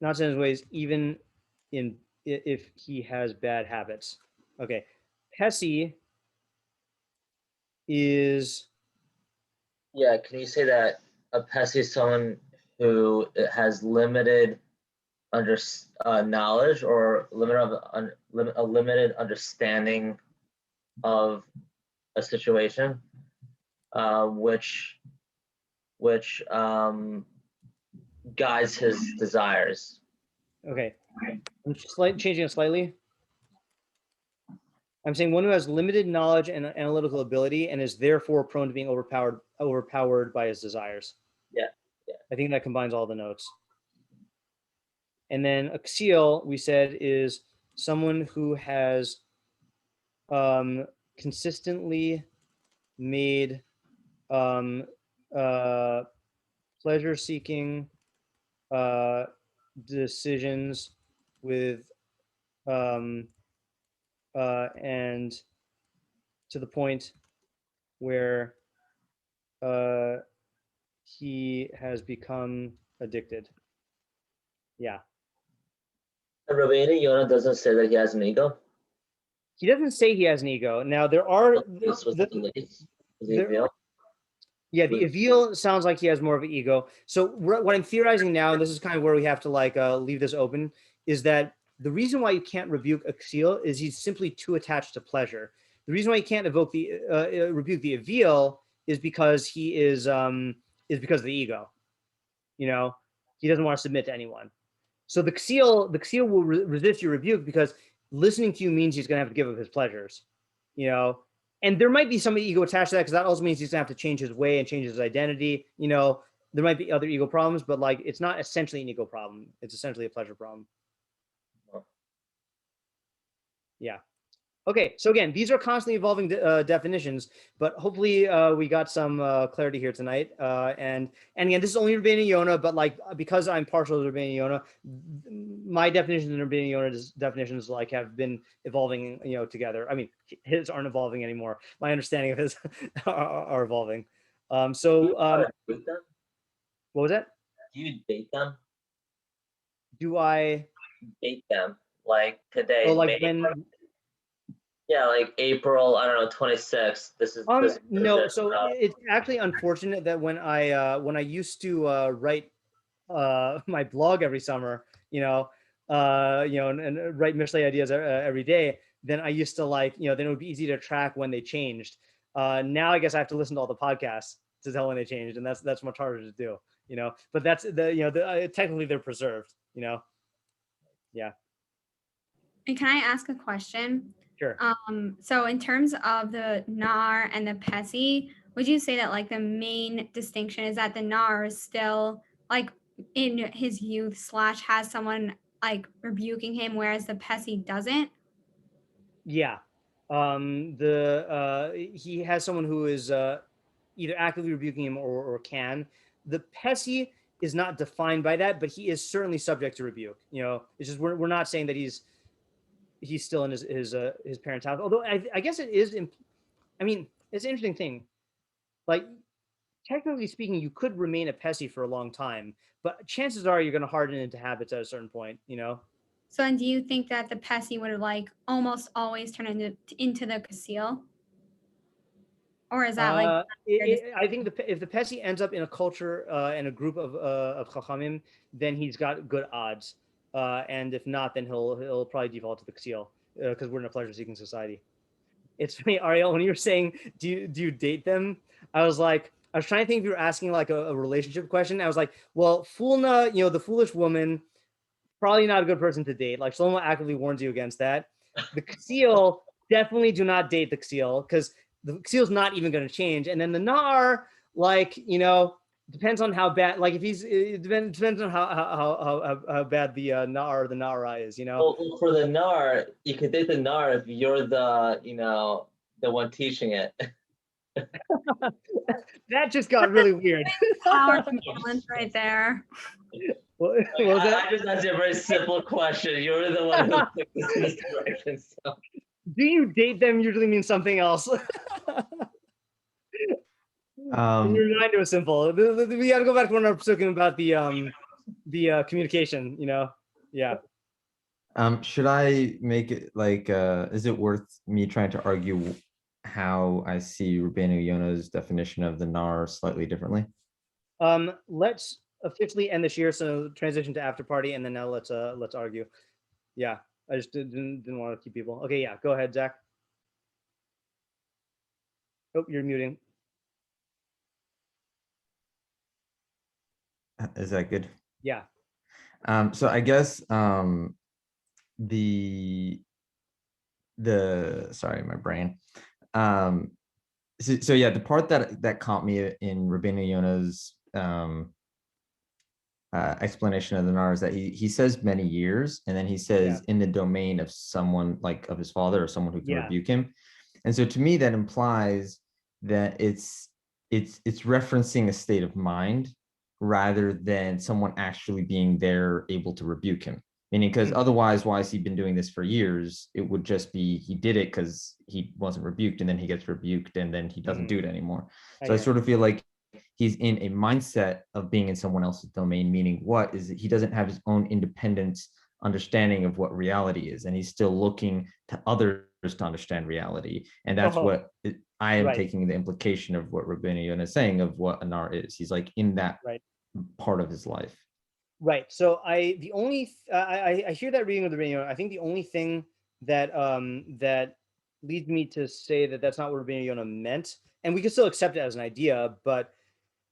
in his ways, even if he has bad habits. Okay. Pesi is. Yeah, can you say that a Pesi is someone who has limited knowledge or a limited understanding of a situation, which guides his desires. Okay, I'm changing it slightly. I'm saying one who has limited knowledge and analytical ability and is therefore prone to being overpowered by his desires. Yeah. I think that combines all the notes. And then a Ksil, we said, is someone who has consistently made pleasure-seeking decisions with and to the point where he has become addicted. Yeah. And Rabbeinu Yonah doesn't say that he has an ego. He doesn't say he has an ego. Now there are yeah, the Avil sounds like he has more of an ego. So what I'm theorizing now, and this is kind of where we have to like leave this open, is that the reason why you can't rebuke a Ksil is he's simply too attached to pleasure. The reason why you can't rebuke the Avil is because he is because of the ego. You know, he doesn't want to submit to anyone. So the Ksil will resist your rebuke because listening to you means he's going to have to give up his pleasures. You know, and there might be some ego attached to that because that also means he's going to have to change his way and change his identity. You know, there might be other ego problems, but like it's not essentially an ego problem. It's essentially a pleasure problem. Yeah. Okay, so again, these are constantly evolving definitions, but hopefully we got some clarity here tonight. And again, this is only Rabbeinu Yonah, but like because I'm partial to Rabbeinu Yonah, my definitions and Rabbeinu Yonah's definitions like have been evolving, you know, together. I mean, his aren't evolving anymore. My understanding of his are evolving. What was that? Do you date them? Do I date them like today? Oh, like when? Yeah, like April, I don't know, 26th. This is no. So it's actually unfortunate that when I used to write my blog every summer, and write Mishlei ideas every day, then I used to then it would be easy to track when they changed. Now I guess I have to listen to all the podcasts to tell when they changed, and that's much harder to do, But that's technically they're preserved, Yeah. And can I ask a question? Sure. So in terms of the Naar and the Pesi, would you say that like the main distinction is that the Naar is still like in his youth / has someone like rebuking him, whereas the Pesi doesn't? Yeah. He has someone who is either actively rebuking him or can. The Pesi is not defined by that, but he is certainly subject to rebuke. It's just we're not saying that he's still in his parents' house. Although I guess it is. I mean, it's an interesting thing. Like, technically speaking, you could remain a Pesi for a long time, but chances are you're going to harden into habits at a certain point. So, and do you think that the Pesi would like almost always turn into the Ksil? Or is that like? I think if the Pesi ends up in a culture and a group of Chachamim, then he's got good odds. And if not, then he'll probably default to the Ksil because we're in a pleasure-seeking society. It's funny, Ariel, when you were saying, do you date them? I was trying to think if you were asking like a relationship question. I was like, well, Fulna, the foolish woman, probably not a good person to date. Like Shlomo actively warns you against that. The Ksil, definitely do not date the Ksil because the Ksil's not even going to change. And then the Naar, depends on how bad. Like if it depends on how bad the Naar or the Nara is. Well, for the Naar, you could date the Naar if you're the the one teaching it. That just got really weird. Power balance right there. What was that? I just asked you a very simple question. You're the one who took this in this direction. So. Do you date them usually means something else? Your mind was simple. We got to go back to one of our talking about the communication. Yeah. Should I make it like? Is it worth me trying to argue how I see Rabbeinu Yonah's definition of the Naar slightly differently? Let's officially end this year, so transition to after party, and then now let's argue. Yeah, I just didn't want to keep people. Okay, yeah, go ahead, Zach. Oh, you're muting. Is that good? Yeah. So I guess the sorry, my brain. So yeah, the part that caught me in Rabbeinu Yonah's explanation of the Naar is that he says many years, and then he says in the domain of someone like of his father or someone who can rebuke him. And so to me that implies that it's referencing a state of mind rather than someone actually being there able to rebuke him. Meaning, because otherwise, why has he been doing this for years? It would just be he did it because he wasn't rebuked, and then he gets rebuked, and then he doesn't do it anymore. So I sort of feel like he's in a mindset of being in someone else's domain, meaning what is that he doesn't have his own independent understanding of what reality is, and he's still looking to others to understand reality. And that's what I am taking the implication of what Rabbeinu Yonah is saying of what a Naar is. He's like in that part of his life. Right. So I hear that reading of the Rabbeinu Yonah. I think the only thing that that leads me to say that that's not what Rabbeinu Yonah meant, and we can still accept it as an idea, but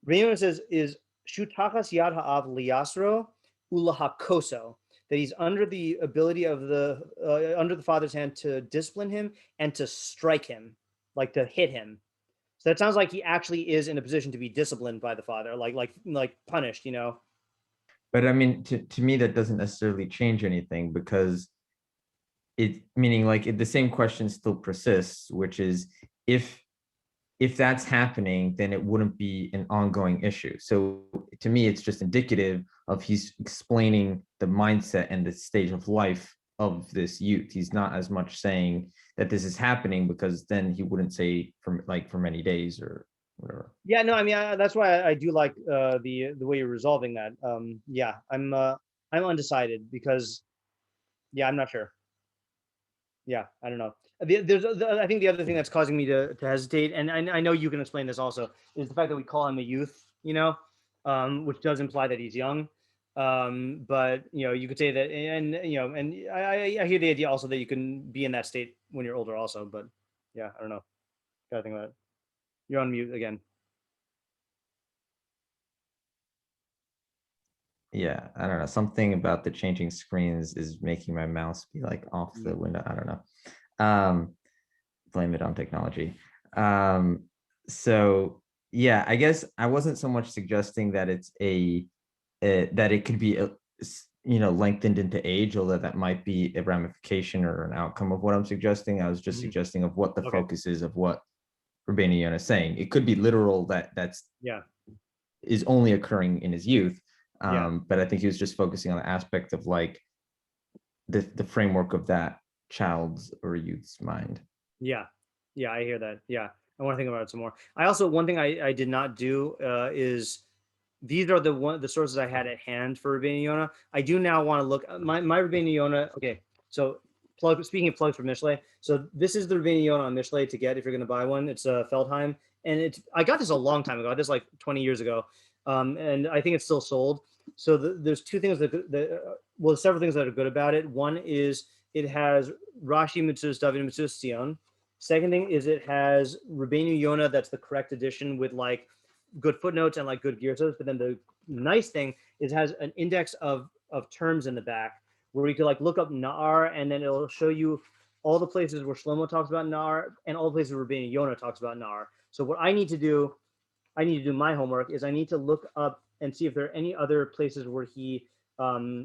Rabbeinu Yonah says is shutachas yad ha'av liyasro ulahakoso, that he's under the ability of under the father's hand to discipline him and to strike him, like to hit him. So that sounds like he actually is in a position to be disciplined by the father, like punished, But I mean, to me, that doesn't necessarily change anything, because meaning like the same question still persists, which is if that's happening, then it wouldn't be an ongoing issue. So to me, it's just indicative of he's explaining the mindset and the stage of life of this youth. He's not as much saying that this is happening, because then he wouldn't say for many days or whatever. Yeah, no, I mean, that's why I do like the way you're resolving that. Yeah, I'm undecided because, yeah, I'm not sure. Yeah, I don't know. I think the other thing that's causing me to hesitate, and I know you can explain this also, is the fact that we call him a youth, which does imply that he's young. But you could say that, and I hear the idea also that you can be in that state when you're older also. But yeah, I don't know. Gotta think about it. You're on mute again. Yeah, I don't know. Something about the changing screens is making my mouse be like off the window. I don't know. Blame it on technology. So yeah, I guess I wasn't so much suggesting that it's that it could be lengthened into age, although that might be a ramification or an outcome of what I'm suggesting. I was just suggesting of what the focus is of what Rabbeinu Yonah is saying. It could be literal that's is only occurring in his youth. But I think he was just focusing on the aspect of like the framework of that child's or youth's mind. Yeah, I hear that. Yeah, I want to think about it some more. I also, one thing I did not do is, these are the sources I had at hand for Rabbeinu Yonah. I do now want to look my Rabbeinu Yonah. Okay, so speaking of plugs for Mishlei, so this is the Rabbeinu Yonah on Mishlei to get if you're going to buy one. It's Feldheim, and I got this a long time ago. I got this like 20 years ago, and I think it's still sold. So there's two things well, several things that are good about it. One is it has Rashi Mitzvahs David Mitzvahs Tzion. Second thing is it has Rabbeinu Yonah, that's the correct edition with like good footnotes and like good gearsos. But then the nice thing is it has an index of terms in the back where you could like look up Naar, and then it'll show you all the places where Shlomo talks about Naar and all the places where Rabbeinu Yonah talks about Naar. So what I need to do my homework is I need to look up and see if there are any other places where he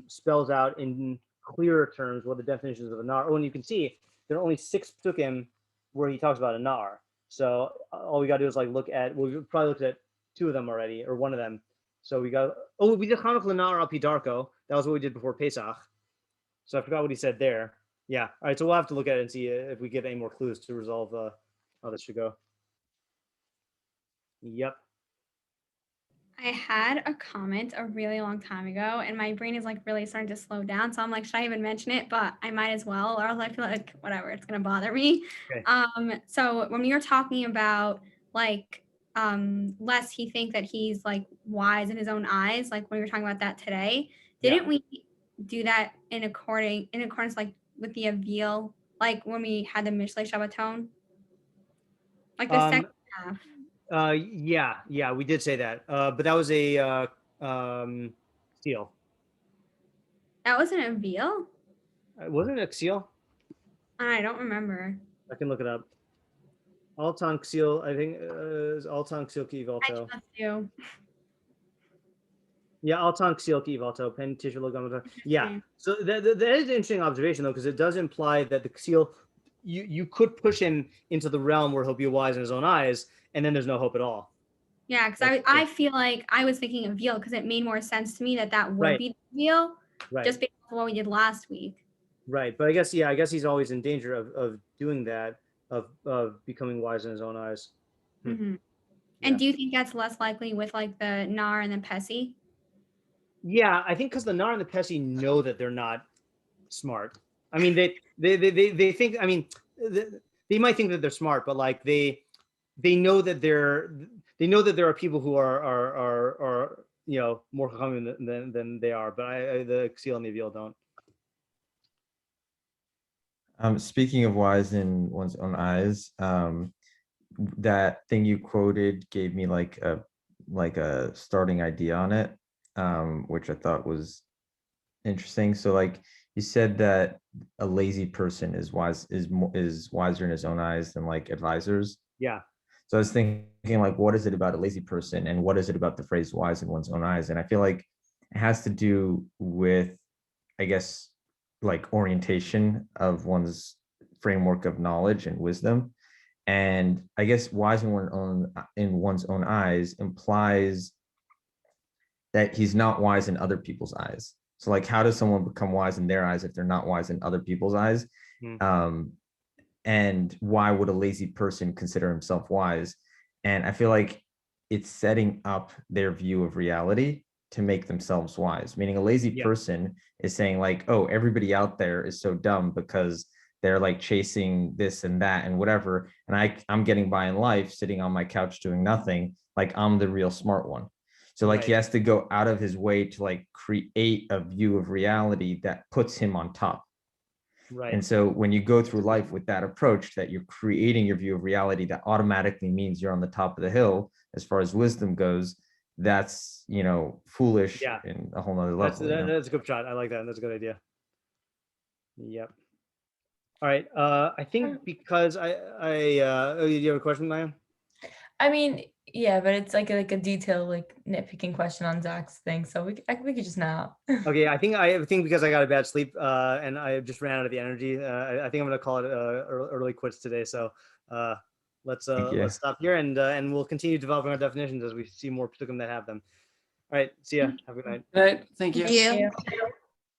spells out in clearer terms what the definitions of a Naar. Oh, and you can see there are only 6 psukim where he talks about a Naar. So all we got to do is like look at. Well, we probably looked at 2 of them already, or 1 of them. So we got. Oh, we did Chanukah Naar al Pidarko. That was what we did before Pesach. So I forgot what he said there. Yeah. All right. So we'll have to look at it and see if we get any more clues to resolve how this should go. Yep. I had a comment a really long time ago, and my brain is like really starting to slow down. So I'm like, should I even mention it? But I might as well, or else I feel like whatever, it's gonna bother me. Okay. So when we were talking about like lest he think that he's like wise in his own eyes, like when we were talking about that today, didn't we do that in accordance like with the Avil, like when we had the Mishlei Shabbaton? Like the second half. Yeah, we did say that. But that was a Ksil. That wasn't a Avil? Wasn't it a Ksil? I don't remember. I can look it up. Altan Ksil, I think is Altan Ksil Ki I Volto. trust you. Yeah, Altan Ksil Ki Volto. Pen Tisha Logamata. Yeah. So that is an interesting observation though, because it does imply that the Ksil, you could push him into the realm where he'll be wise in his own eyes, and then there's no hope at all. Yeah, because I feel like I was thinking of veal because it made more sense to me that would be the veal, just based on what we did last week. Right, but I guess he's always in danger of doing that, of becoming wise in his own eyes. Mm-hmm. And do you think that's less likely with like the Naar and the Pesi? Yeah, I think because the Naar and the Pesi know that they're not smart. I mean, they think. I mean, they might think that they're smart, but like they know that there are people who are more common than they are. But the Ksil and the Avil don't. Speaking of wise in one's own eyes, that thing you quoted gave me like a starting idea on it, which I thought was interesting. So like you said that a lazy person is wiser in his own eyes than like advisors. Yeah. So I was thinking like, what is it about a lazy person, and what is it about the phrase wise in one's own eyes? And I feel like it has to do with, I guess, like orientation of one's framework of knowledge and wisdom. And I guess wise in one's own eyes implies that he's not wise in other people's eyes. So like, how does someone become wise in their eyes if they're not wise in other people's eyes? And why would a lazy person consider himself wise? And I feel like it's setting up their view of reality to make themselves wise, meaning a lazy person is saying like, oh, everybody out there is so dumb because they're like chasing this and that and whatever, and I'm getting by in life sitting on my couch doing nothing, like I'm the real smart one. So like he has to go out of his way to like create a view of reality that puts him on top. Right. And so when you go through life with that approach, that you're creating your view of reality, that automatically means you're on the top of the hill as far as wisdom goes. That's, foolish in a whole nother level. That's a good shot. I like that. That's a good idea. Yep. All right. I think because do you have a question, Maya? I mean, yeah, but it's like a detailed, like nitpicking question on Zach's thing. So we could just not. Okay. I think because I got a bad sleep and I just ran out of the energy. I think I'm gonna call it early quits today. So let's stop here and we'll continue developing our definitions as we see more pasuk that have them. All right. See ya. Have a good night. Good night. Thank you. Thank you.